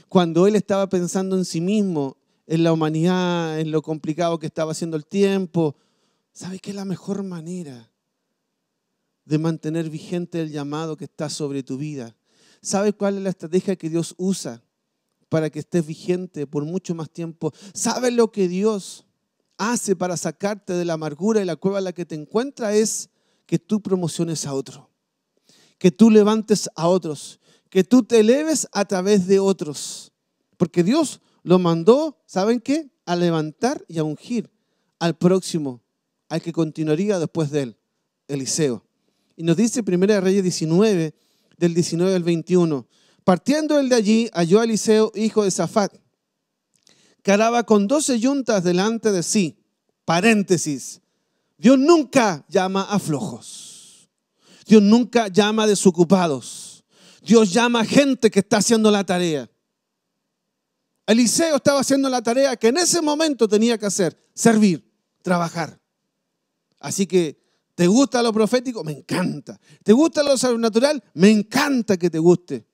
Cuando él estaba pensando en sí mismo, en la humanidad, en lo complicado que estaba haciendo el tiempo, ¿sabe qué es la mejor manera de mantener vigente el llamado que está sobre tu vida? ¿Sabe cuál es la estrategia que Dios usa para que estés vigente por mucho más tiempo? ¿Sabe lo que Dios hace para sacarte de la amargura y la cueva en la que te encuentras? Es que tú promociones a otro, que tú levantes a otros, que tú te eleves a través de otros. Porque Dios lo mandó, ¿saben qué? A levantar y a ungir al próximo, al que continuaría después de él, Eliseo. Y nos dice 1 Reyes 19, del 19 al 21. Partiendo él de allí, halló a Eliseo, hijo de Safat, que araba con 12 yuntas delante de sí. Paréntesis. Dios nunca llama a flojos. Dios nunca llama a desocupados. Dios llama a gente que está haciendo la tarea. Eliseo estaba haciendo la tarea que en ese momento tenía que hacer, servir, trabajar. Así que, ¿te gusta lo profético? Me encanta. ¿Te gusta lo sobrenatural? Me encanta que te guste.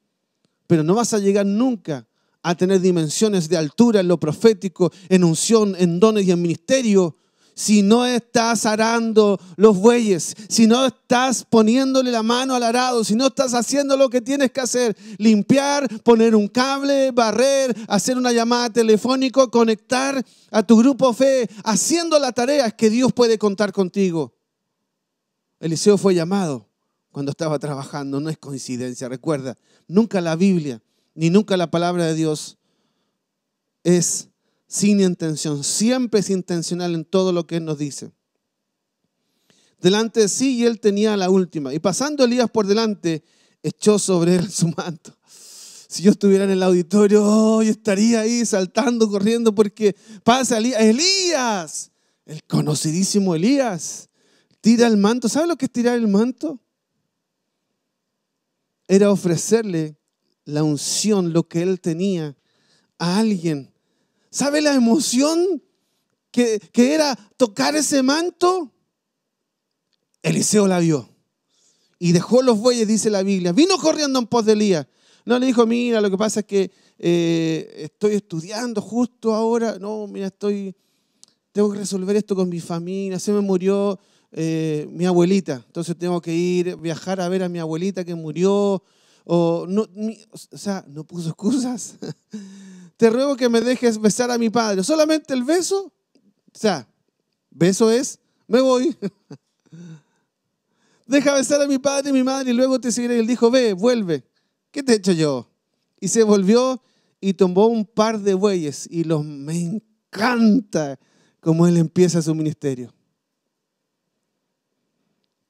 Pero no vas a llegar nunca a tener dimensiones de altura en lo profético, en unción, en dones y en ministerio, si no estás arando los bueyes, si no estás poniéndole la mano al arado, si no estás haciendo lo que tienes que hacer, limpiar, poner un cable, barrer, hacer una llamada telefónica, conectar a tu grupo fe, haciendo la tarea, es que Dios puede contar contigo. Eliseo fue llamado cuando estaba trabajando, no es coincidencia, recuerda, nunca la Biblia, ni nunca la palabra de Dios es sin intención, siempre es intencional en todo lo que Él nos dice. Delante de sí, y él tenía la última. Y pasando Elías por delante, echó sobre él su manto. Si yo estuviera en el auditorio, yo estaría ahí saltando, corriendo, porque pasa Elías, el conocidísimo Elías, tira el manto. ¿Sabe lo que es tirar el manto? Era ofrecerle la unción, lo que él tenía, a alguien. ¿Sabe la emoción que era tocar ese manto? Eliseo la vio y dejó los bueyes, dice la Biblia. Vino corriendo en pos de Elías. No le dijo, mira, lo que pasa es que estoy estudiando justo ahora. No, mira, tengo que resolver esto con mi familia. Se me murió mi abuelita. Entonces tengo que viajar a ver a mi abuelita que murió. No puso excusas. Te ruego que me dejes besar a mi padre. Solamente el beso. O sea, beso es, me voy. Deja besar a mi padre y mi madre y luego te seguiré. Y él dijo, ve, vuelve. ¿Qué te he hecho yo? Y se volvió y tomó un par de bueyes. Y me encanta cómo él empieza su ministerio.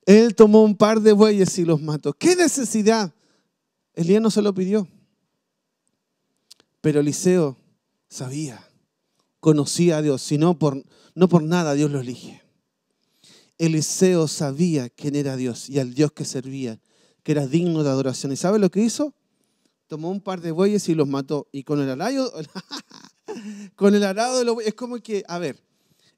Él tomó un par de bueyes y los mató. ¿Qué necesidad? Elías no se lo pidió. Pero Eliseo sabía, conocía a Dios. No por nada Dios lo elige. Eliseo sabía quién era Dios y al Dios que servía, que era digno de adoración. ¿Y sabe lo que hizo? Tomó un par de bueyes y los mató. Y con el arado de los bueyes, es como que,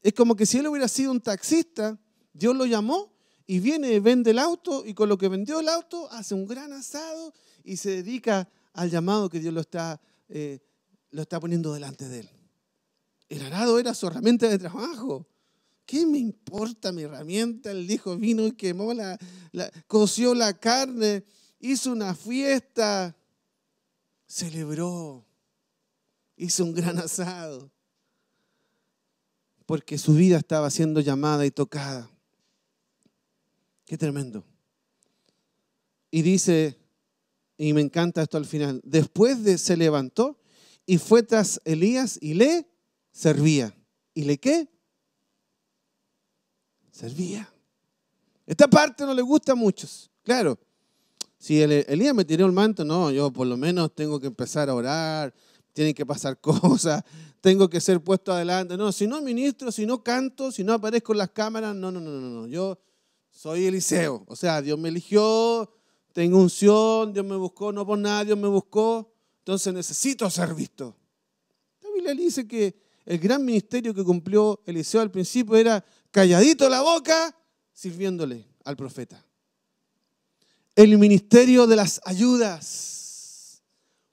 es como que si él hubiera sido un taxista, Dios lo llamó y viene, vende el auto y con lo que vendió el auto hace un gran asado y se dedica al llamado que Dios lo está poniendo delante de él. El arado era su herramienta de trabajo. ¿Qué me importa mi herramienta? Él dijo, vino y quemó coció la carne, hizo una fiesta, celebró, hizo un gran asado, porque su vida estaba siendo llamada y tocada. Qué tremendo. Y dice, y me encanta esto al final, se levantó y fue tras Elías y le servía. ¿Y le qué? Servía. Esta parte no le gusta a muchos. Claro, si Elías me tiró el manto, no, yo por lo menos tengo que empezar a orar, tienen que pasar cosas, tengo que ser puesto adelante. No, si no ministro, si no canto, si no aparezco en las cámaras, no. Yo soy Eliseo. O sea, Dios me eligió, tengo unción, Dios me buscó, no por nada, Dios me buscó, entonces necesito ser visto. La Biblia dice que el gran ministerio que cumplió Eliseo al principio era calladito la boca, sirviéndole al profeta. El ministerio de las ayudas.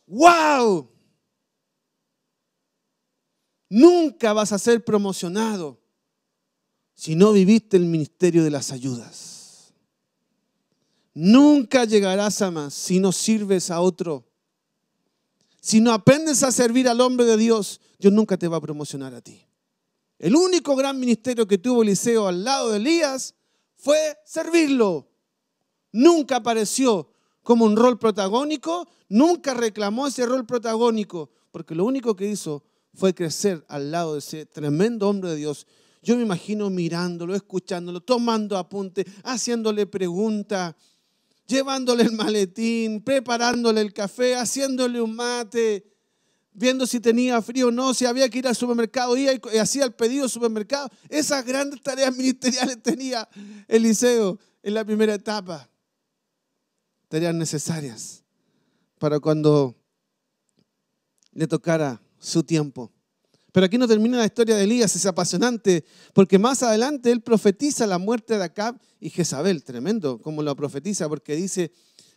¡Wow! Nunca vas a ser promocionado si no viviste el ministerio de las ayudas. Nunca llegarás a más si no sirves a otro. Si no aprendes a servir al hombre de Dios, Dios nunca te va a promocionar a ti. El único gran ministerio que tuvo Eliseo al lado de Elías fue servirlo. Nunca apareció como un rol protagónico, nunca reclamó ese rol protagónico, porque lo único que hizo fue crecer al lado de ese tremendo hombre de Dios. Yo me imagino mirándolo, escuchándolo, tomando apuntes, haciéndole preguntas, llevándole el maletín, preparándole el café, haciéndole un mate, viendo si tenía frío o no, si había que ir al supermercado, iba y hacía el pedido al supermercado. Esas grandes tareas ministeriales tenía Eliseo en la primera etapa. Tareas necesarias para cuando le tocara su tiempo. Pero aquí no termina la historia de Elías, es apasionante, porque más adelante él profetiza la muerte de Acab y Jezabel. Tremendo como lo profetiza, porque dice,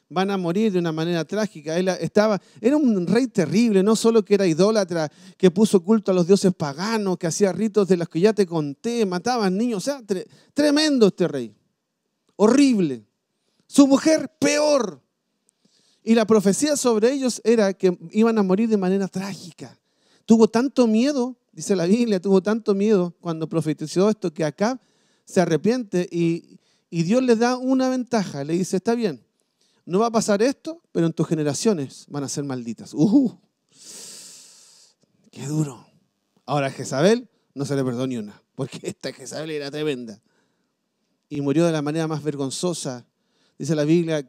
van a morir de una manera trágica. Era un rey terrible, no solo que era idólatra, que puso culto a los dioses paganos, que hacía ritos de los que ya te conté, mataban niños. O sea, tremendo este rey. Horrible. Su mujer, peor. Y la profecía sobre ellos era que iban a morir de manera trágica. Tuvo tanto miedo, dice la Biblia, tuvo tanto miedo cuando profetizó esto que Acab se arrepiente y Dios le da una ventaja. Le dice, está bien, no va a pasar esto, pero en tus generaciones van a ser malditas. ¡Qué duro! Ahora a Jezabel no se le perdonó ni una, porque esta Jezabel era tremenda. Y murió de la manera más vergonzosa. Dice la Biblia,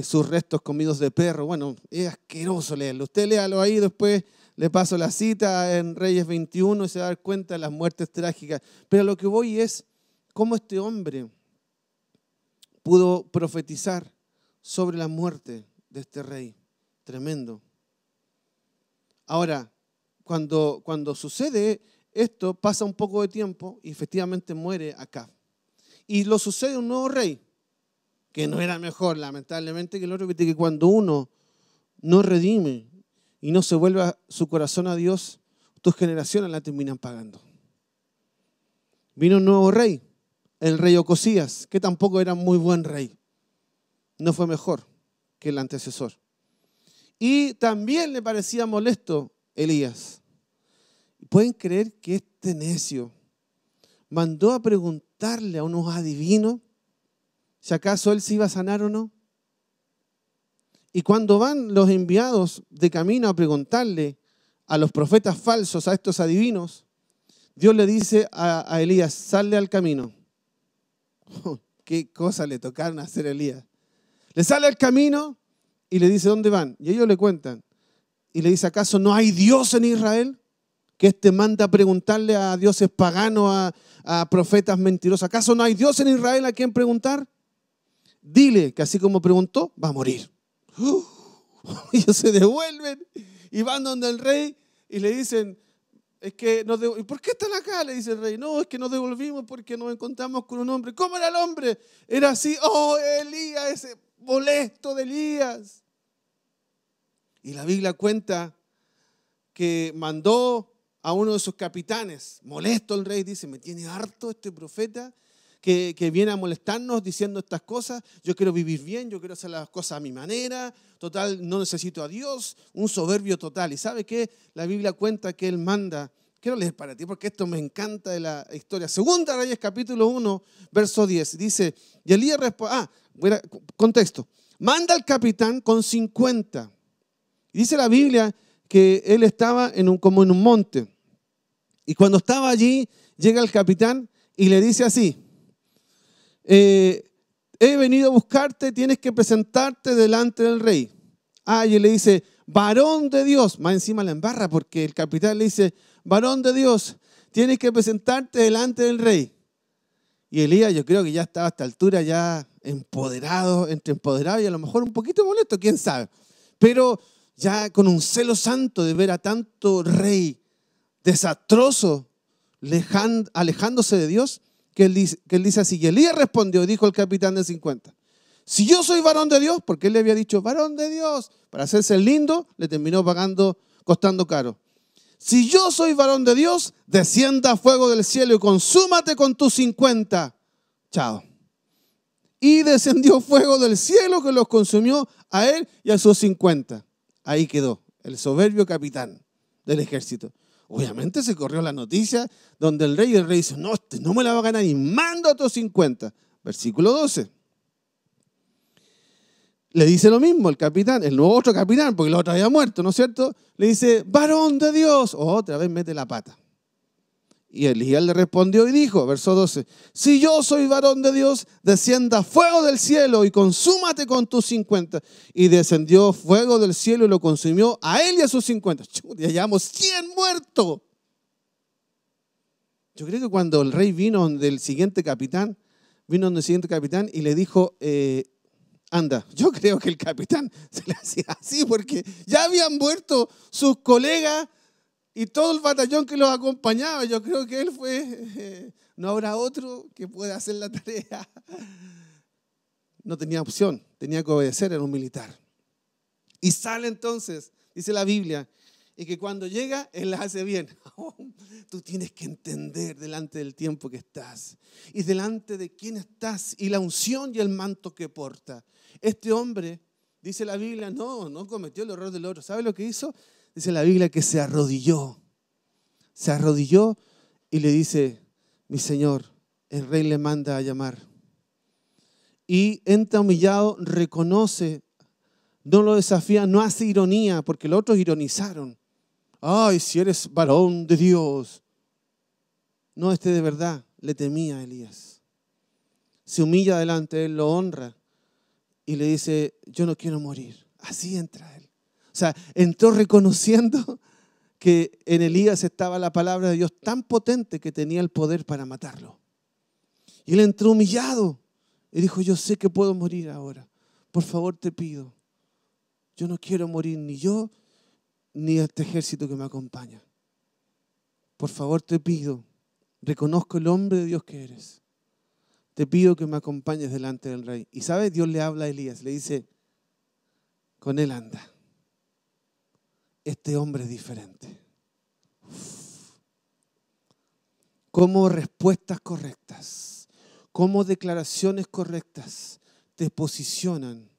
sus restos comidos de perro. Bueno, es asqueroso leerlo. Usted léalo ahí, después le paso la cita en Reyes 21 y se va a dar cuenta de las muertes trágicas. Pero lo que voy es cómo este hombre pudo profetizar sobre la muerte de este rey. Tremendo. Ahora, cuando sucede esto, pasa un poco de tiempo y efectivamente muere Acab. Y lo sucede un nuevo rey, que no era mejor, lamentablemente, que el otro, que cuando uno no redime y no se vuelva su corazón a Dios, tus generaciones la terminan pagando. Vino un nuevo rey, el rey Ocosías, que tampoco era muy buen rey. No fue mejor que el antecesor. Y también le parecía molesto Elías. ¿Pueden creer que este necio mandó a preguntarle a unos adivinos si acaso él se iba a sanar o no? Y cuando van los enviados de camino a preguntarle a los profetas falsos, a estos adivinos, Dios le dice a Elías, sale al camino. ¿Qué cosa le tocaron hacer a Elías? Le sale al camino y le dice, ¿dónde van? Y ellos le cuentan. Y le dice, ¿acaso no hay Dios en Israel? Que manda a preguntarle a dioses paganos, a profetas mentirosos. ¿Acaso no hay Dios en Israel a quien preguntar? Dile que así como preguntó, va a morir. Y ellos se devuelven y van donde el rey y le dicen, ¿y por qué están acá? Le dice el rey. No, es que nos devolvimos porque nos encontramos con un hombre. ¿Cómo era el hombre? Era así, Elías, ese molesto de Elías. Y la Biblia cuenta que mandó a uno de sus capitanes, molesto el rey, dice, me tiene harto este profeta que viene a molestarnos diciendo estas cosas. Yo quiero vivir bien, yo quiero hacer las cosas a mi manera. Total, no necesito a Dios. Un soberbio total. ¿Y sabe qué? La Biblia cuenta que él manda. Quiero leer para ti porque esto me encanta de la historia. Segunda Reyes capítulo 1, verso 10. Dice, y Elías responde, contexto. Manda al capitán con 50. Y dice la Biblia que él estaba como en un monte. Y cuando estaba allí, llega el capitán y le dice así, he venido a buscarte, tienes que presentarte delante del rey. Y él le dice, varón de Dios, más encima la embarra porque el capitán le dice, varón de Dios, tienes que presentarte delante del rey. Y Elías yo creo que ya estaba a esta altura ya empoderado, entre empoderado y a lo mejor un poquito molesto, quién sabe. Pero ya con un celo santo de ver a tanto rey desastroso, alejándose de Dios, que él dice así, y Elías respondió, dijo el capitán de 50, si yo soy varón de Dios, porque él le había dicho, varón de Dios, para hacerse el lindo, le terminó costando caro. Si yo soy varón de Dios, descienda fuego del cielo y consúmate con tus 50. Chao. Y descendió fuego del cielo que los consumió a él y a sus 50. Ahí quedó el soberbio capitán del ejército. Obviamente se corrió la noticia donde el rey dice, no, no me la va a ganar y mando a otros 50. Versículo 12. Le dice lo mismo el capitán, el nuevo otro capitán, porque el otro había muerto, ¿no es cierto? Le dice, varón de Dios. Otra vez mete la pata. Y Elías le respondió y dijo, verso 12, si yo soy varón de Dios, descienda fuego del cielo y consúmate con tus 50. Y descendió fuego del cielo y lo consumió a él y a sus 50. Ya llevamos 100 muertos. Yo creo que cuando el rey vino donde el siguiente capitán, y le dijo, anda, yo creo que el capitán se le hacía así porque ya habían muerto sus colegas y todo el batallón que los acompañaba. Yo creo que él fue, no habrá otro que pueda hacer la tarea. No tenía opción, tenía que obedecer, era un militar. Y sale entonces, dice la Biblia, y que cuando llega, él las hace bien. Tú tienes que entender delante del tiempo que estás y delante de quién estás y la unción y el manto que porta. Este hombre, dice la Biblia, no cometió el error del otro. ¿Sabe lo que hizo? Dice la Biblia que se arrodilló y le dice, mi señor, el rey le manda a llamar. Y entra humillado, reconoce, no lo desafía, no hace ironía, porque los otros ironizaron. Ay, si eres varón de Dios. No, de verdad le temía a Elías. Se humilla delante de él, lo honra y le dice, yo no quiero morir. Así entra él. O sea, entró reconociendo que en Elías estaba la palabra de Dios tan potente que tenía el poder para matarlo. Y él entró humillado y dijo, yo sé que puedo morir ahora. Por favor te pido. Yo no quiero morir ni yo ni este ejército que me acompaña. Por favor te pido, reconozco el hombre de Dios que eres. Te pido que me acompañes delante del rey. Y ¿sabes? Dios le habla a Elías, le dice, con él anda. Este hombre es diferente. Cómo respuestas correctas, cómo declaraciones correctas te posicionan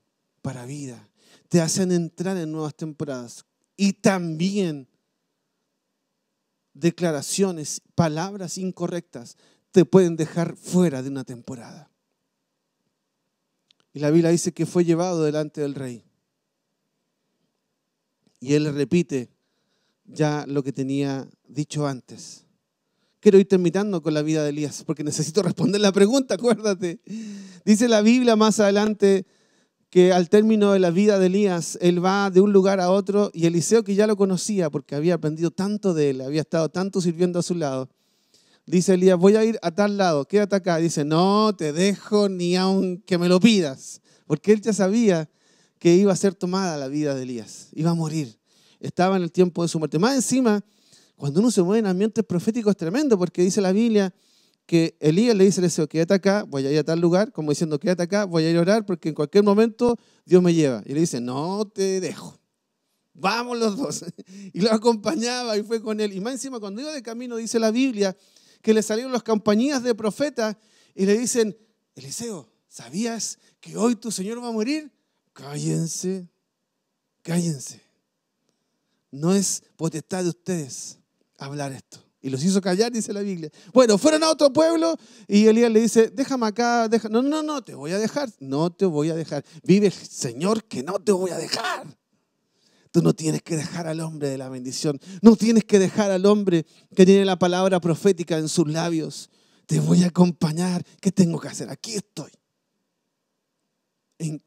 para vida, te hacen entrar en nuevas temporadas. Y también declaraciones, palabras incorrectas te pueden dejar fuera de una temporada. Y la Biblia dice que fue llevado delante del rey. Y él le repite ya lo que tenía dicho antes. Quiero ir terminando con la vida de Elías, porque necesito responder la pregunta, acuérdate. Dice la Biblia más adelante que al término de la vida de Elías, él va de un lugar a otro y Eliseo, que ya lo conocía porque había aprendido tanto de él, había estado tanto sirviendo a su lado, dice Elías, voy a ir a tal lado, quédate acá. Dice, no te dejo ni aunque me lo pidas, porque él ya sabía que iba a ser tomada la vida de Elías, iba a morir, estaba en el tiempo de su muerte. Más encima, cuando uno se mueve en ambientes proféticos es tremendo, porque dice la Biblia que Elías le dice a Eliseo, quédate acá, voy a ir a tal lugar, como diciendo, quédate acá, voy a ir a orar, porque en cualquier momento Dios me lleva. Y le dice, no te dejo, vamos los dos. Y lo acompañaba y fue con él. Y más encima, cuando iba de camino, dice la Biblia, que le salieron las compañías de profetas y le dicen, Eliseo, ¿sabías que hoy tu Señor va a morir? Cállense, cállense. No es potestad de ustedes hablar esto. Y los hizo callar, dice la Biblia. Bueno, fueron a otro pueblo y Elías le dice, déjame acá, no, te voy a dejar, no te voy a dejar. Vive el Señor que no te voy a dejar. Tú no tienes que dejar al hombre de la bendición, no tienes que dejar al hombre que tiene la palabra profética en sus labios. Te voy a acompañar, ¿qué tengo que hacer? Aquí estoy.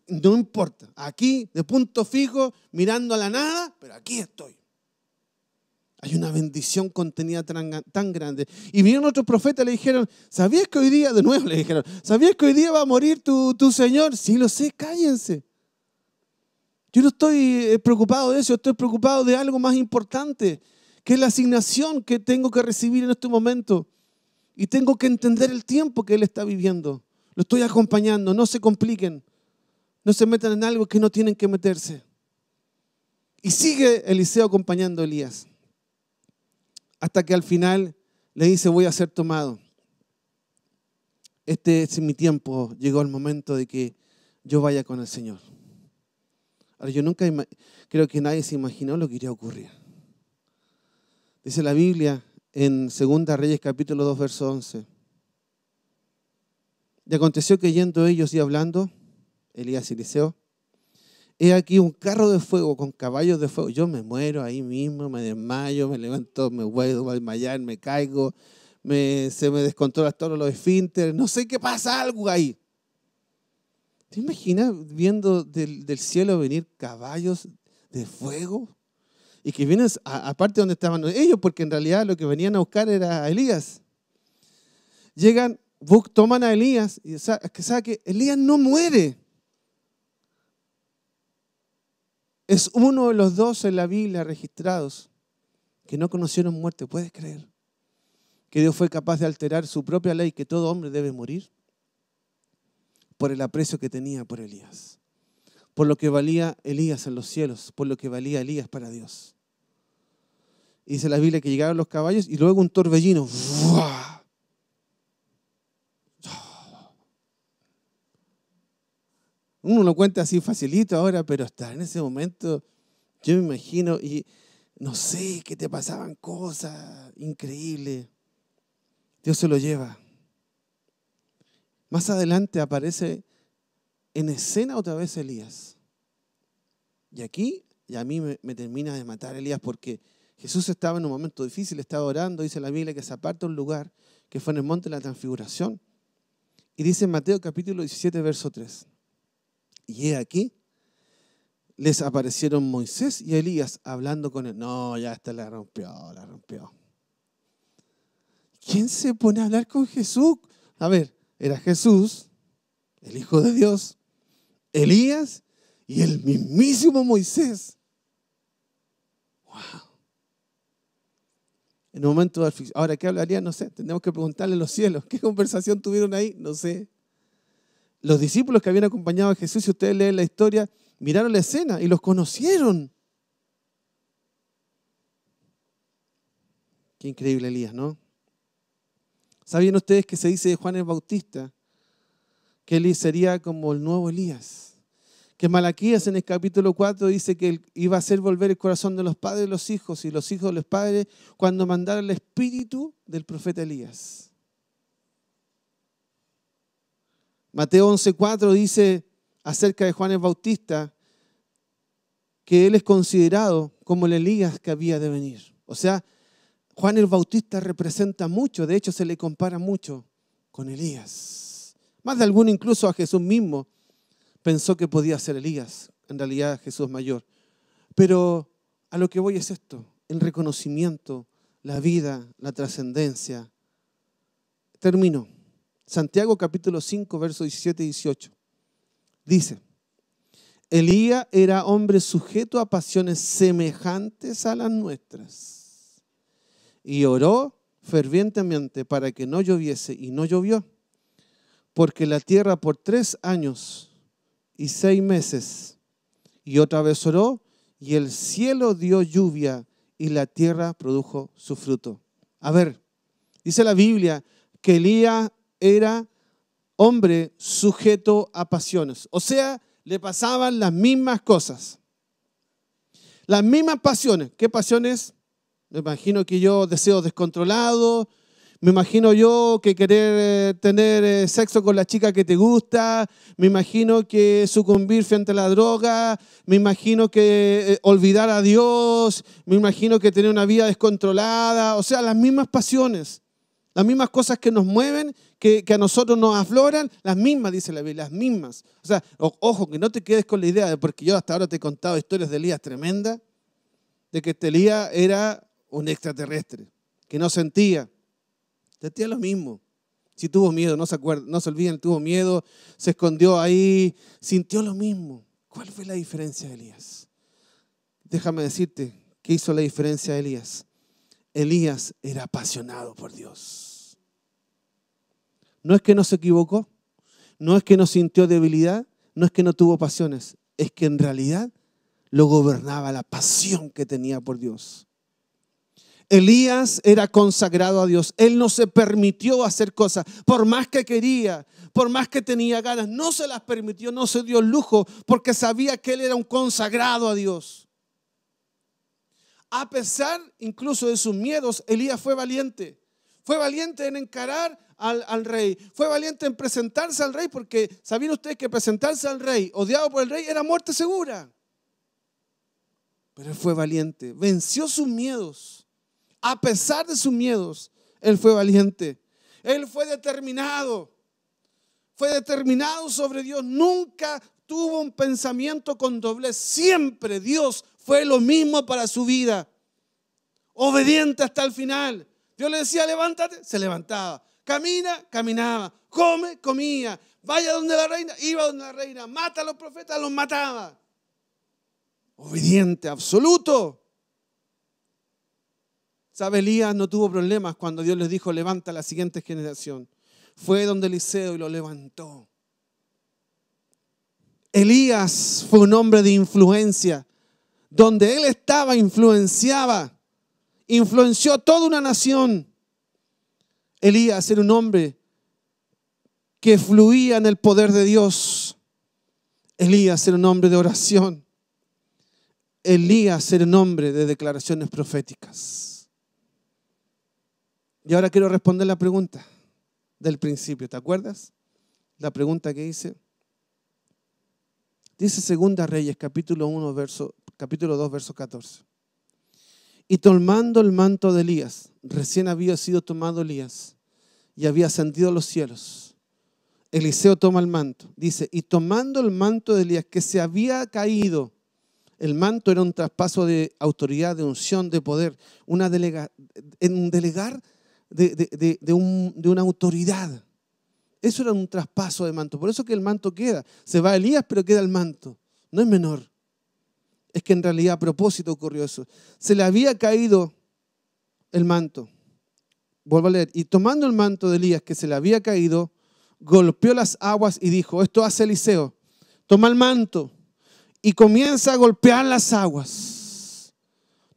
No importa, aquí de punto fijo, mirando a la nada, pero aquí estoy. Hay una bendición contenida tan grande. Y vinieron otros profetas y le dijeron, ¿sabías que hoy día, de nuevo le dijeron, ¿sabías que hoy día va a morir tu Señor? Sí, lo sé, cállense. Yo no estoy preocupado de eso, estoy preocupado de algo más importante, que es la asignación que tengo que recibir en este momento. Y tengo que entender el tiempo que Él está viviendo. Lo estoy acompañando, no se compliquen, no se metan en algo que no tienen que meterse. Y sigue Eliseo acompañando a Elías. Hasta que al final le dice, voy a ser tomado. Este es mi tiempo, llegó el momento de que yo vaya con el Señor. Ahora, yo nunca creo que nadie se imaginó lo que iría a ocurrir. Dice la Biblia en 2 Reyes capítulo 2, verso 11. Y aconteció que yendo ellos y hablando, Elías y Eliseo, he aquí un carro de fuego con caballos de fuego. Yo me muero ahí mismo, me desmayo, me levanto, me vuelvo a desmayar, me caigo, se me descontrolan todos los esfínteres, no sé qué pasa, algo ahí. ¿Te imaginas viendo del cielo venir caballos de fuego? Y que vienen, aparte donde estaban ellos, porque en realidad lo que venían a buscar era a Elías. Llegan, toman a Elías, y sabe que Elías no muere. Es uno de los 12 en la Biblia registrados que no conocieron muerte. ¿Puedes creer que Dios fue capaz de alterar su propia ley, que todo hombre debe morir? Por el aprecio que tenía por Elías. Por lo que valía Elías en los cielos. Por lo que valía Elías para Dios. Y dice la Biblia que llegaron los caballos y luego un torbellino. ¡Buah! Uno lo cuenta así facilito ahora, pero hasta en ese momento yo me imagino y no sé, que te pasaban cosas increíbles. Dios se lo lleva. Más adelante aparece en escena otra vez Elías. Y aquí, y a mí me termina de matar Elías porque Jesús estaba en un momento difícil, estaba orando, dice la Biblia que se aparta un lugar que fue en el monte de la Transfiguración. Y dice en Mateo capítulo 17, verso 3. Y he aquí, les aparecieron Moisés y Elías hablando con él. No, ya esta la rompió. ¿Quién se pone a hablar con Jesús? A ver, era Jesús, el Hijo de Dios, Elías y el mismísimo Moisés. Wow. En un momento de aflicción. Ahora, ¿qué hablaría? No sé. Tendremos que preguntarle a los cielos. ¿Qué conversación tuvieron ahí? No sé. Los discípulos que habían acompañado a Jesús, si ustedes leen la historia, miraron la escena y los conocieron. Qué increíble Elías, ¿no? ¿Sabían ustedes que se dice de Juan el Bautista que él sería como el nuevo Elías? Que Malaquías en el capítulo 4 dice que él iba a hacer volver el corazón de los padres a los hijos y los hijos de los padres cuando mandara el espíritu del profeta Elías. Mateo 11:4 dice acerca de Juan el Bautista que él es considerado como el Elías que había de venir. O sea, Juan el Bautista representa mucho, de hecho se le compara mucho con Elías. Más de alguno, incluso a Jesús mismo, pensó que podía ser Elías, en realidad Jesús mayor. Pero a lo que voy es esto, el reconocimiento, la vida, la trascendencia. Termino. Santiago capítulo 5, versos 17 y 18. Dice, Elías era hombre sujeto a pasiones semejantes a las nuestras y oró fervientemente para que no lloviese y no llovió, porque la tierra por 3 años y 6 meses, y otra vez oró y el cielo dio lluvia y la tierra produjo su fruto. A ver, dice la Biblia que Elías era hombre sujeto a pasiones. O sea, le pasaban las mismas cosas. Las mismas pasiones. ¿Qué pasiones? Me imagino que yo deseo descontrolado. Me imagino yo que querer tener sexo con la chica que te gusta. Me imagino que sucumbir frente a la droga. Me imagino que olvidar a Dios. Me imagino que tener una vida descontrolada. O sea, las mismas pasiones. Las mismas cosas que nos mueven, que a nosotros nos afloran, las mismas, dice la Biblia, las mismas. O sea, ojo, que no te quedes con la idea de, porque yo hasta ahora te he contado historias de Elías tremendas, de que este Elías era un extraterrestre, que no sentía lo mismo. Si tuvo miedo, no se olviden, tuvo miedo, se escondió ahí, sintió lo mismo. ¿Cuál fue la diferencia de Elías? Déjame decirte qué hizo la diferencia de Elías. Elías era apasionado por Dios. No es que no se equivocó, no es que no sintió debilidad, no es que no tuvo pasiones, es que en realidad lo gobernaba la pasión que tenía por Dios. Elías era consagrado a Dios. Él no se permitió hacer cosas, por más que quería, por más que tenía ganas, no se las permitió, no se dio el lujo, porque sabía que él era un consagrado a Dios. A pesar incluso de sus miedos, Elías fue valiente. Fue valiente en encarar al rey. Fue valiente en presentarse al rey, porque ¿sabían ustedes que presentarse al rey, odiado por el rey, era muerte segura? Pero él fue valiente, venció sus miedos. A pesar de sus miedos, él fue valiente. Él fue determinado sobre Dios. Nunca tuvo un pensamiento con doblez. Siempre Dios fue lo mismo para su vida. Obediente hasta el final. Dios le decía, levántate, se levantaba. Camina, caminaba. Come, comía. Vaya donde la reina, iba donde la reina. Mata a los profetas, los mataba. Obediente, absoluto. ¿Sabe? Elías no tuvo problemas cuando Dios les dijo, levanta a la siguiente generación. Fue donde Eliseo y lo levantó. Elías fue un hombre de influencia. Donde él estaba, influenciaba. Influenció a toda una nación. Elías era un hombre que fluía en el poder de Dios. Elías era un hombre de oración. Elías era un hombre de declaraciones proféticas. Y ahora quiero responder la pregunta del principio. ¿Te acuerdas? La pregunta que hice. Dice Segunda Reyes, capítulo 2, verso 14. Y tomando el manto de Elías, recién había sido tomado Elías y había ascendido a los cielos. Eliseo toma el manto. Dice, y tomando el manto de Elías que se había caído. El manto era un traspaso de autoridad, de unción, de poder, un delegar de una autoridad. Eso era un traspaso de manto. Por eso que el manto queda. Se va Elías, pero queda el manto. No es menor. Es que en realidad a propósito ocurrió eso. Se le había caído el manto. Vuelvo a leer. Y tomando el manto de Elías que se le había caído, golpeó las aguas y dijo, esto hace Eliseo. Toma el manto y comienza a golpear las aguas.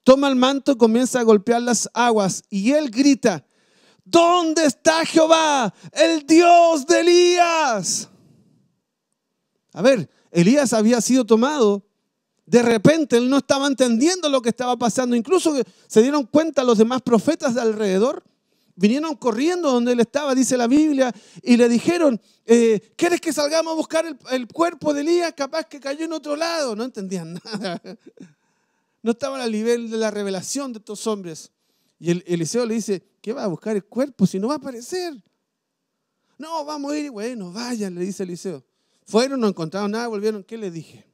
Toma el manto y comienza a golpear las aguas. Y él grita, ¿dónde está Jehová, el Dios de Elías? A ver, Elías había sido tomado. De repente él no estaba entendiendo lo que estaba pasando. Incluso se dieron cuenta los demás profetas de alrededor. vinieron corriendo donde él estaba, dice la Biblia, y le dijeron, ¿quieres que salgamos a buscar el cuerpo de Elías? Capaz que cayó en otro lado. No entendían nada. No estaban al nivel de la revelación de estos hombres. Y Eliseo le dice, ¿qué va a buscar el cuerpo si no va a aparecer? No, vamos a ir. Bueno, vayan, le dice Eliseo. Fueron, no encontraron nada, volvieron. ¿Qué le dije?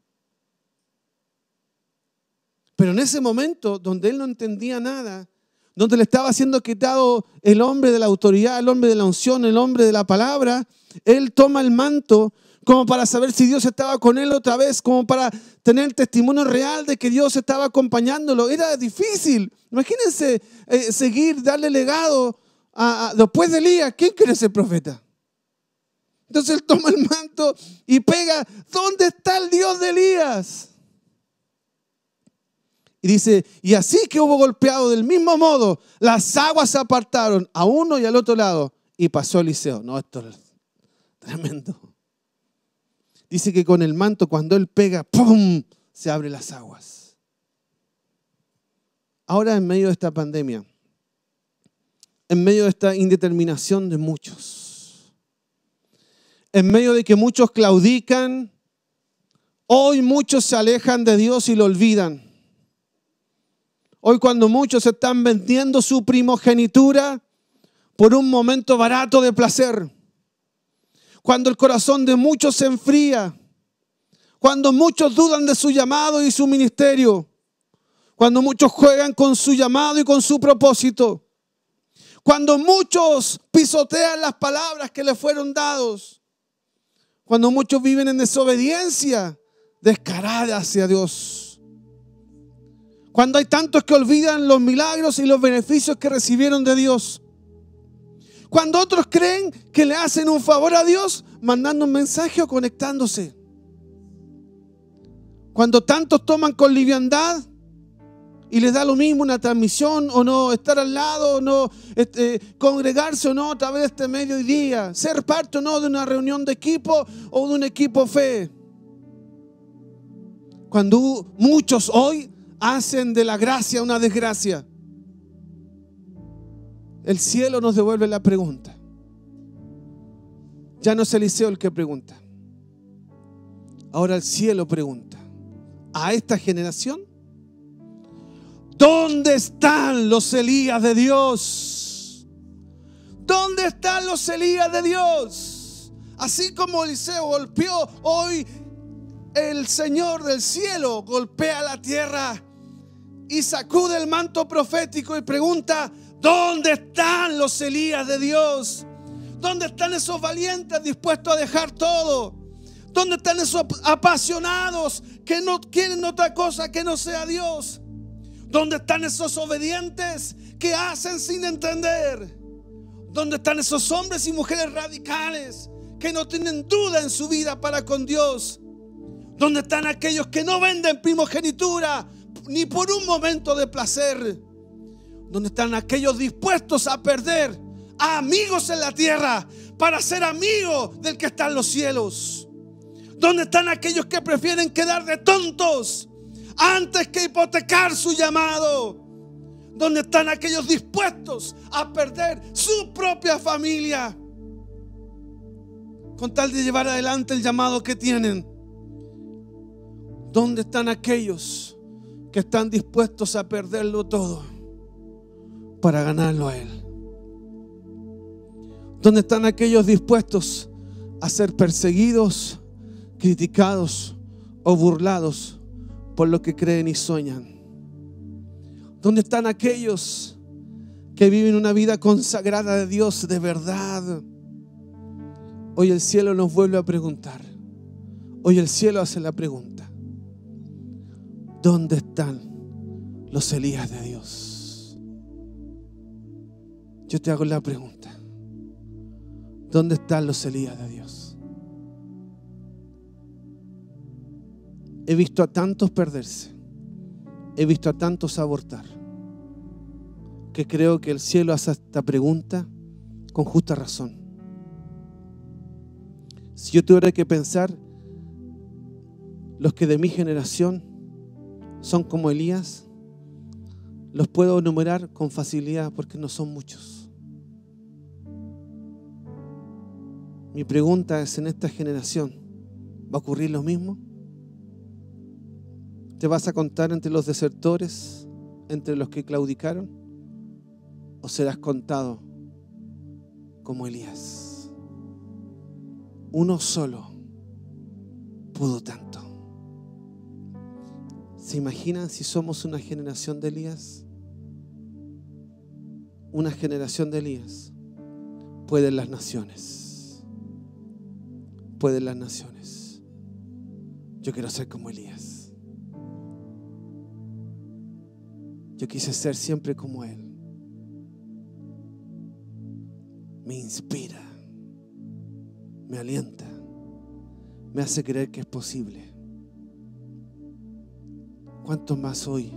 Pero en ese momento, donde él no entendía nada, donde le estaba siendo quitado el hombre de la autoridad, el hombre de la unción, el hombre de la palabra, él toma el manto como para saber si Dios estaba con él otra vez, como para tener el testimonio real de que Dios estaba acompañándolo. Era difícil. Imagínense seguir, darle legado después de Elías. ¿Quién quiere ser profeta? Entonces él toma el manto y pega, ¿dónde está el Dios de Elías? Y dice, y así que hubo golpeado del mismo modo, las aguas se apartaron a uno y al otro lado, y pasó Eliseo. No, esto es tremendo. Dice que con el manto, cuando él pega, ¡pum!, se abren las aguas. Ahora, en medio de esta pandemia, en medio de esta indeterminación de muchos, en medio de que muchos claudican, hoy muchos se alejan de Dios y lo olvidan. Hoy, cuando muchos están vendiendo su primogenitura por un momento barato de placer, cuando el corazón de muchos se enfría, cuando muchos dudan de su llamado y su ministerio, cuando muchos juegan con su llamado y con su propósito, cuando muchos pisotean las palabras que les fueron dados, cuando muchos viven en desobediencia descarada hacia Dios. Cuando hay tantos que olvidan los milagros y los beneficios que recibieron de Dios. Cuando otros creen que le hacen un favor a Dios mandando un mensaje o conectándose. Cuando tantos toman con liviandad y les da lo mismo una transmisión o no, estar al lado o no, congregarse o no a través de este mediodía, ser parte o no de una reunión de equipo o de un equipo fe. Cuando muchos hoy hacen de la gracia una desgracia, el cielo nos devuelve la pregunta. Ya no es Eliseo el que pregunta. Ahora el cielo pregunta a esta generación: ¿dónde están los Elías de Dios? ¿Dónde están los Elías de Dios? Así como Eliseo golpeó, hoy el Señor del cielo golpea la tierra y sacude el manto profético y pregunta: ¿dónde están los Elías de Dios? ¿Dónde están esos valientes dispuestos a dejar todo? ¿Dónde están esos apasionados que no quieren otra cosa que no sea Dios? ¿Dónde están esos obedientes que hacen sin entender? ¿Dónde están esos hombres y mujeres radicales que no tienen duda en su vida para con Dios? ¿Dónde están aquellos que no venden primogenitura ni por un momento de placer? ¿Dónde están aquellos dispuestos a perder a amigos en la tierra para ser amigos del que está en los cielos? ¿Dónde están aquellos que prefieren quedar de tontos antes que hipotecar su llamado? ¿Dónde están aquellos dispuestos a perder su propia familia con tal de llevar adelante el llamado que tienen? ¿Dónde están aquellos que están dispuestos a perderlo todo para ganarlo a Él? ¿Dónde están aquellos dispuestos a ser perseguidos, criticados o burlados por lo que creen y sueñan? ¿Dónde están aquellos que viven una vida consagrada de Dios de verdad? Hoy el cielo nos vuelve a preguntar. Hoy el cielo hace la pregunta: ¿dónde están los Elías de Dios? Yo te hago la pregunta: ¿dónde están los Elías de Dios? He visto a tantos perderse, he visto a tantos abortar, que creo que el cielo hace esta pregunta con justa razón. Si yo tuviera que pensar, los que de mi generación son como Elías, los puedo enumerar con facilidad porque no son muchos. Mi pregunta es, ¿en esta generación va a ocurrir lo mismo? ¿Te vas a contar entre los desertores, entre los que claudicaron? ¿O serás contado como Elías? Uno solo pudo tanto. ¿Se imaginan si somos una generación de Elías? Una generación de Elías. Pueden las naciones. Pueden las naciones. Yo quiero ser como Elías. Yo quise ser siempre como él. Me inspira, me alienta, me hace creer que es posible. ¿Cuántos más hoy,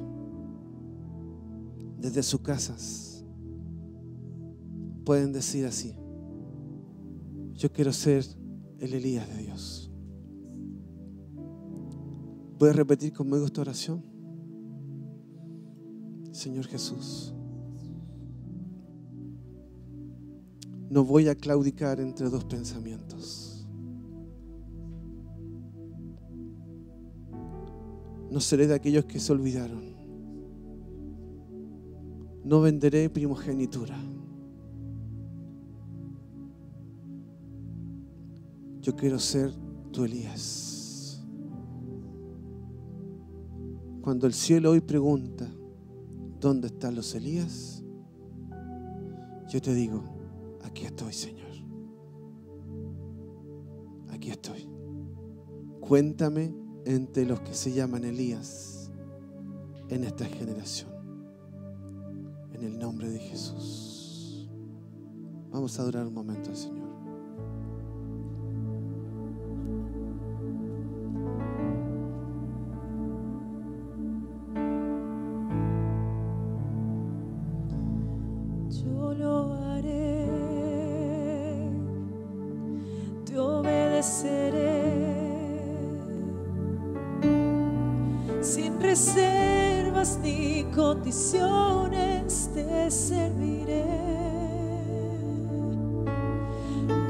desde sus casas, pueden decir así? Yo quiero ser el Elías de Dios. ¿Puedes repetir conmigo esta oración? Señor Jesús, no voy a claudicar entre dos pensamientos. No seré de aquellos que se olvidaron. No venderé primogenitura. Yo quiero ser tu Elías. Cuando el cielo hoy pregunta, ¿dónde están los Elías? Yo te digo, aquí estoy, Señor. Aquí estoy. Cuéntame entre los que se llaman Elías en esta generación. En el nombre de Jesús. Vamos a adorar un momento al Señor. Yo lo haré, te obedeceré, sin reservas ni condiciones te serviré.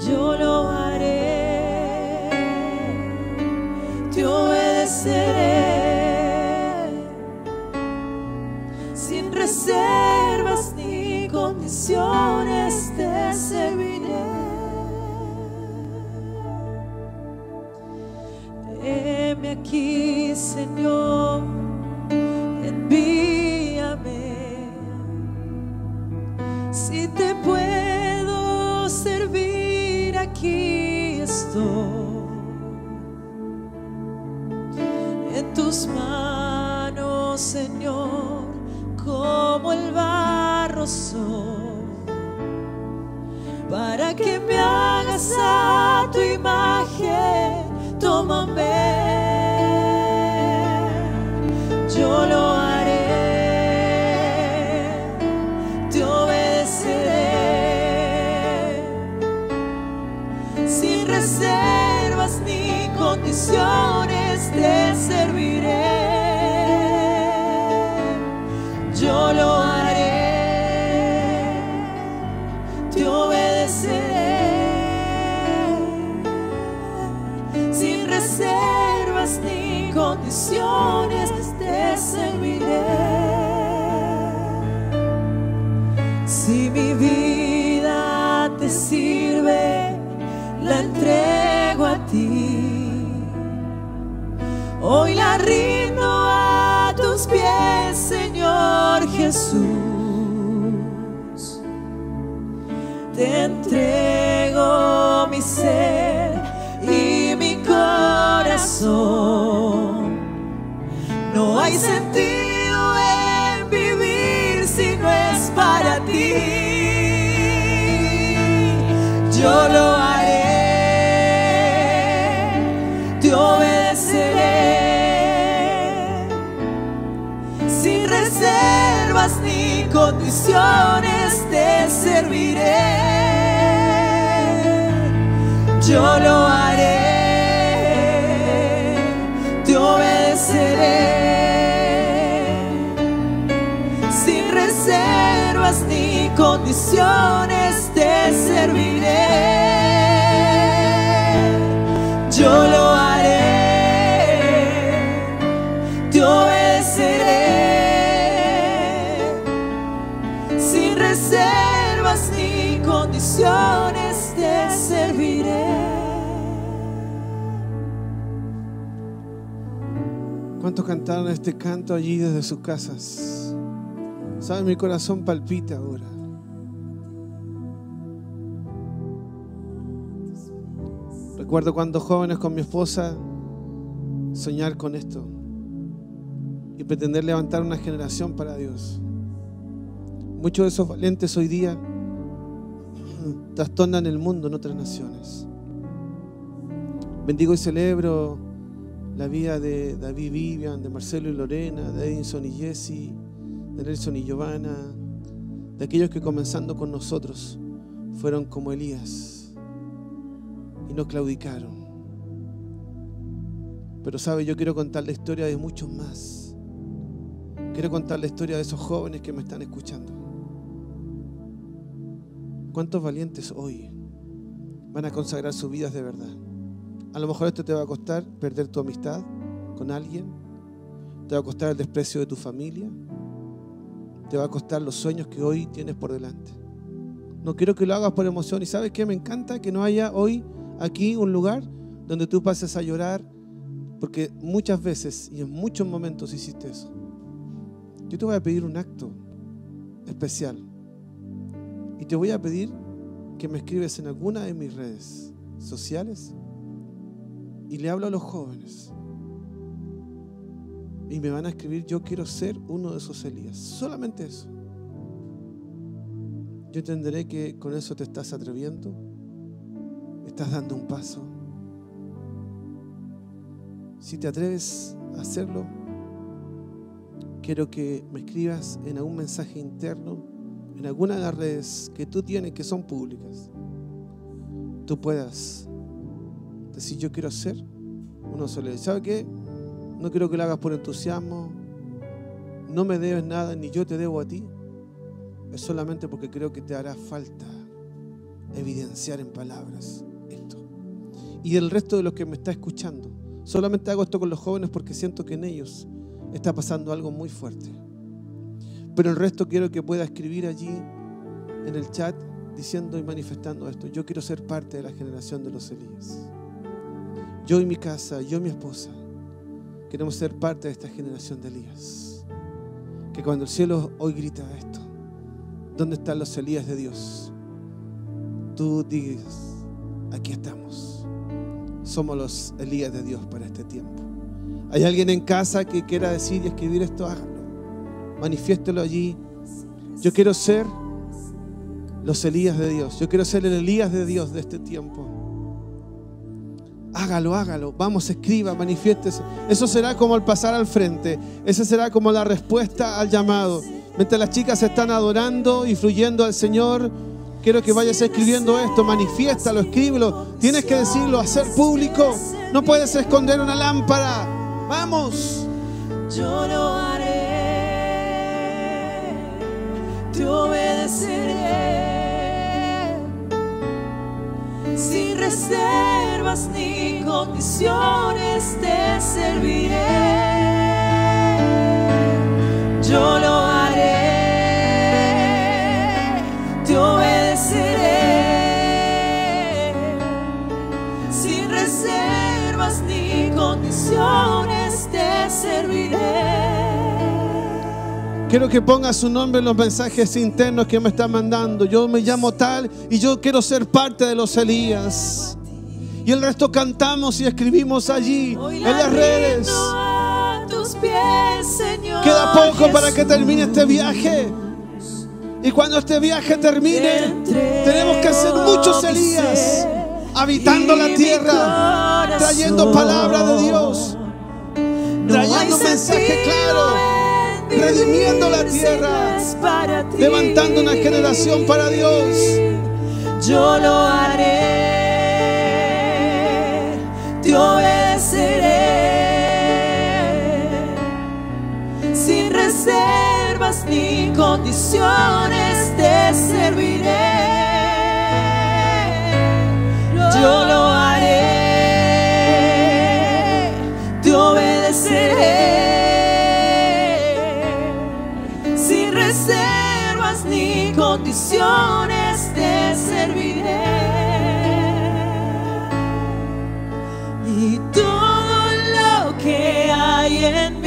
Yo lo haré, te obedeceré, sin reservas ni condiciones te serviré. Heme aquí, Señor, envíame. Si te puedo servir, aquí estoy. En tus manos, Señor, como el barro soy, para que me hagas a tu imagen. Tómame, yo lo haré, te obedeceré, sin reservas ni condiciones te serviré. Yo lo haré, te obedeceré, sin reservas ni condiciones te serviré. Si mi vida te sirve, la entrego a ti. Hoy la rindo a tus pies, Señor Jesús. Te entrego mi ser y mi corazón. No hay sentido en vivir si no es para ti. Yo lo haré, te obedeceré, sin reservas ni condiciones te serviré. Yo lo haré, te obedeceré, sin reservas ni condiciones te serviré. ¿Cuántos cantaron este canto allí desde sus casas? ¿Sabes? Mi corazón palpita ahora. Recuerdo cuando jóvenes con mi esposa soñar con esto y pretender levantar una generación para Dios. Muchos de esos valientes hoy día trastornan el mundo en otras naciones. Bendigo y celebro la vida de David y Vivian, de Marcelo y Lorena, de Edinson y Jesse, de Nelson y Giovanna, de aquellos que comenzando con nosotros fueron como Elías y no claudicaron. Pero sabe, yo quiero contar la historia de muchos más. Quiero contar la historia de esos jóvenes que me están escuchando. ¿Cuántos valientes hoy van a consagrar sus vidas de verdad? A lo mejor esto te va a costar perder tu amistad con alguien, te va a costar el desprecio de tu familia, te va a costar los sueños que hoy tienes por delante. No quiero que lo hagas por emoción. ¿Y sabes qué? Me encanta que no haya hoy aquí un lugar donde tú pases a llorar, porque muchas veces y en muchos momentos hiciste eso. Yo te voy a pedir un acto especial y te voy a pedir que me escribes en alguna de mis redes sociales y le hablo a los jóvenes y me van a escribir: yo quiero ser uno de esos Elías. Solamente eso. Yo entenderé que con eso te estás atreviendo, estás dando un paso. Si te atreves a hacerlo, quiero que me escribas en algún mensaje interno, en alguna de las redes que tú tienes que son públicas. Tú puedas decir: yo quiero ser uno solo. ¿Sabe qué? No quiero que lo hagas por entusiasmo. No me debes nada, ni yo te debo a ti. Es solamente porque creo que te hará falta evidenciar en palabras esto. Y el resto de los que me está escuchando, solamente hago esto con los jóvenes porque siento que en ellos está pasando algo muy fuerte. Pero el resto quiero que pueda escribir allí en el chat diciendo y manifestando esto: yo quiero ser parte de la generación de los Elías. Yo y mi casa, yo y mi esposa queremos ser parte de esta generación de Elías. Que cuando el cielo hoy grita esto: ¿dónde están los Elías de Dios? Tú digas: aquí estamos. Somos los Elías de Dios para este tiempo. ¿Hay alguien en casa que quiera decir y escribir esto? Hágalo. Manifiéstelo allí. Yo quiero ser los Elías de Dios. Yo quiero ser el Elías de Dios de este tiempo. Hágalo, hágalo. Vamos, escriba, manifiéstese. Eso será como el pasar al frente. Esa será como la respuesta al llamado. Mientras las chicas están adorando y fluyendo al Señor, quiero que vayas escribiendo esto. Manifiéstalo, escríbelo. Tienes que decirlo, hacer público. No puedes esconder una lámpara. ¡Vamos! Yo lo haré, te obedeceré, sin reservas ni condiciones te serviré. Yo lo haré, te obedeceré, sin reservas ni condiciones te serviré. Quiero que ponga su nombre en los mensajes internos que me está mandando. Yo me llamo tal y yo quiero ser parte de los Elías. Y el resto cantamos y escribimos allí en las redes. A tus pies, Señor. Queda poco para que termine este viaje. Y cuando este viaje termine, tenemos que ser muchos Elías habitando la tierra, trayendo palabra de Dios, trayendo mensaje claro, redimiendo la tierra, levantando una generación para Dios. Yo lo haré, te obedeceré, sin reservas ni condiciones te serviré. Yo lo haré, te obedeceré, sin reservas ni condiciones te serviré. Y todo lo que hay en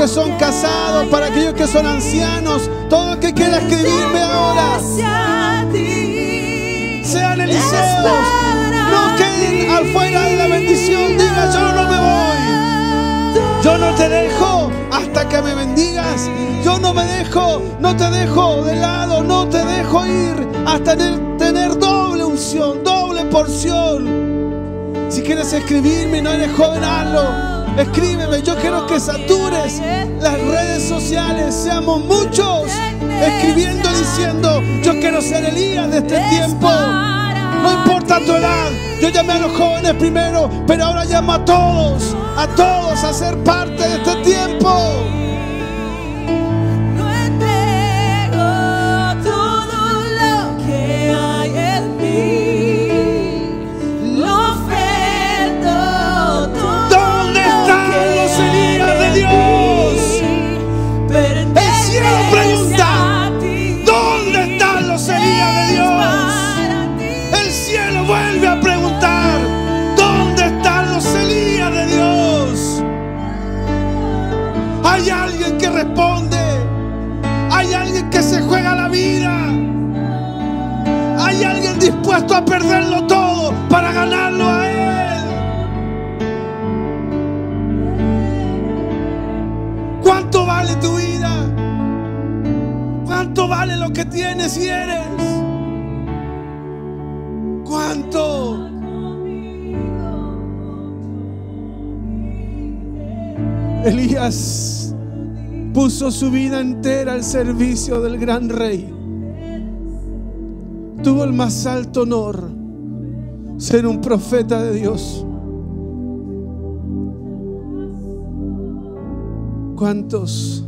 que son casados, para aquellos que son ancianos, todo el que quiera escribirme ahora. Sean Eliseos, no queden afuera de la bendición. Diga: yo no me voy, yo no te dejo hasta que me bendigas. Yo no me dejo, no te dejo de lado, no te dejo ir hasta tener doble unción, doble porción. Si quieres escribirme y no eres joven, hazlo. Escríbeme. Yo quiero que satures las redes sociales. Seamos muchos escribiendo, diciendo: yo quiero ser Elías de este tiempo. No importa tu edad. Yo llamé a los jóvenes primero, pero ahora llamo a todos a ser parte de este tiempo. Hay alguien que responde. Hay alguien que se juega la vida. Hay alguien dispuesto a perderlo todo para ganarlo a Él. ¿Cuánto vale tu vida? ¿Cuánto vale lo que tienes y eres? ¿Cuánto? Elías puso su vida entera al servicio del gran rey. Tuvo el más alto honor, ser un profeta de Dios. ¿Cuántos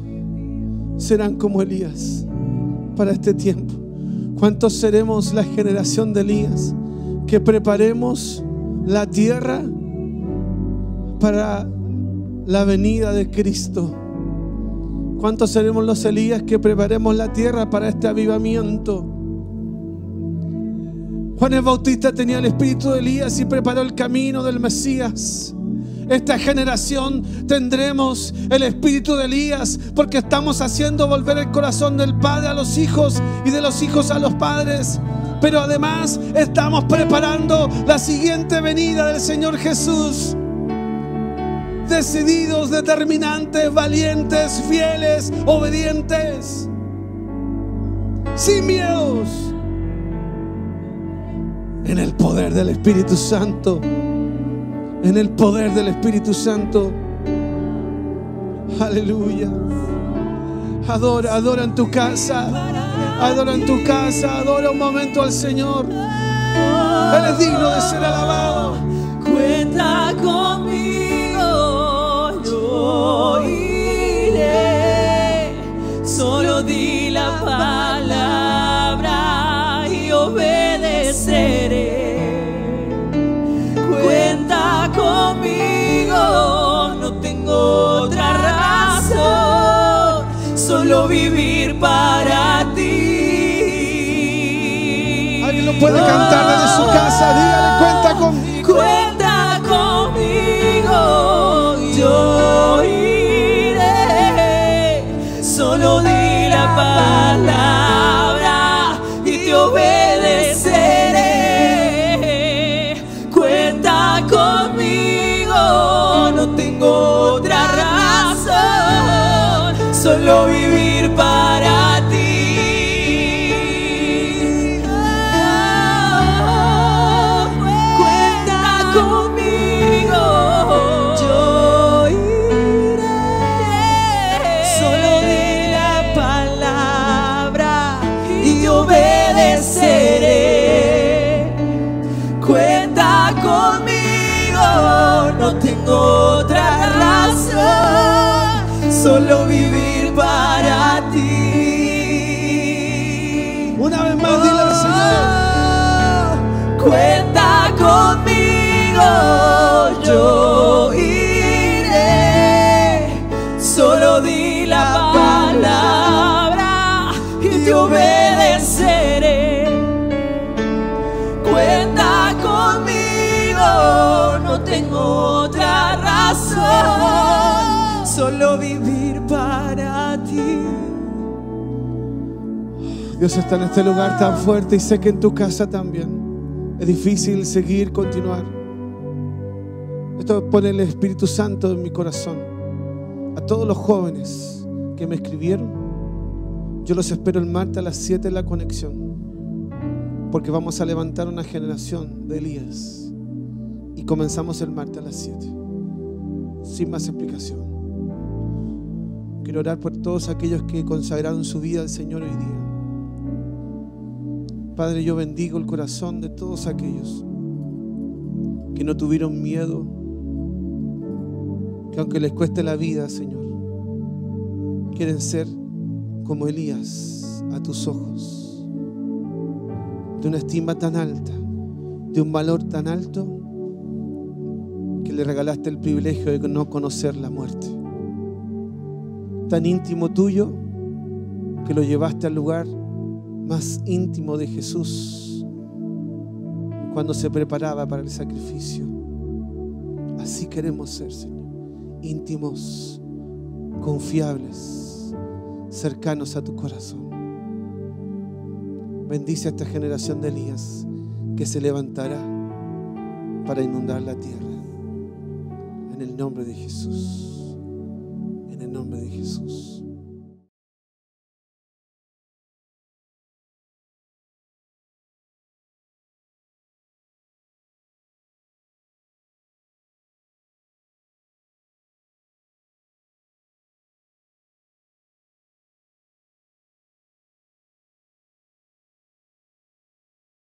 serán como Elías para este tiempo? ¿Cuántos seremos la generación de Elías que preparemos la tierra para la venida de Cristo? ¿Cuántos seremos los Elías que preparemos la tierra para este avivamiento? Juan el Bautista tenía el espíritu de Elías y preparó el camino del Mesías. Esta generación tendremos el espíritu de Elías, porque estamos haciendo volver el corazón del padre a los hijos y de los hijos a los padres. Pero además estamos preparando la siguiente venida del Señor Jesús. Decididos, determinantes, valientes, fieles, obedientes, sin miedos, en el poder del Espíritu Santo. En el poder del Espíritu Santo. Aleluya. Adora, adora en tu casa. Adora en tu casa. Adora un momento al Señor. Él es digno de ser alabado. Cuenta conmigo, yo iré. Solo di la palabra y obedeceré. Cuenta conmigo, no tengo otra razón, solo vivir para ti. Alguien lo puede cantar desde su casa. Dígale: cuenta conmigo. Cuenta conmigo, yo iré. Solo di la palabra y te obedeceré. Cuenta conmigo, no tengo otra razón, solo vivir para ti. Cuenta conmigo, yo iré. Solo di la palabra y obedeceré. Cuenta conmigo, no tengo otra razón, solo vivir para ti. Una vez más, dile al Señor: cuenta conmigo, yo iré. Solo di la palabra y te obedeceré. Cuenta conmigo, no tengo otra razón, solo vivir para ti. ti. Dios está en este lugar tan fuerte y sé que en tu casa también. Es difícil seguir, continuar. Esto pone el Espíritu Santo en mi corazón. A todos los jóvenes que me escribieron, yo los espero el martes a las 7 en la conexión, porque vamos a levantar una generación de Elías y comenzamos el martes a las 7, sin más explicación. Quiero orar por todos aquellos que consagraron su vida al Señor hoy día. Padre, yo bendigo el corazón de todos aquellos que no tuvieron miedo, que aunque les cueste la vida, Señor, quieren ser como Elías a tus ojos, de una estima tan alta, de un valor tan alto, que le regalaste el privilegio de no conocer la muerte. Tan íntimo tuyo que lo llevaste al lugar más íntimo de Jesús cuando se preparaba para el sacrificio. Así queremos ser, Señor, íntimos, confiables, cercanos a tu corazón. Bendice a esta generación de Elías que se levantará para inundar la tierra. En el nombre de Jesús. En el nombre de Jesús.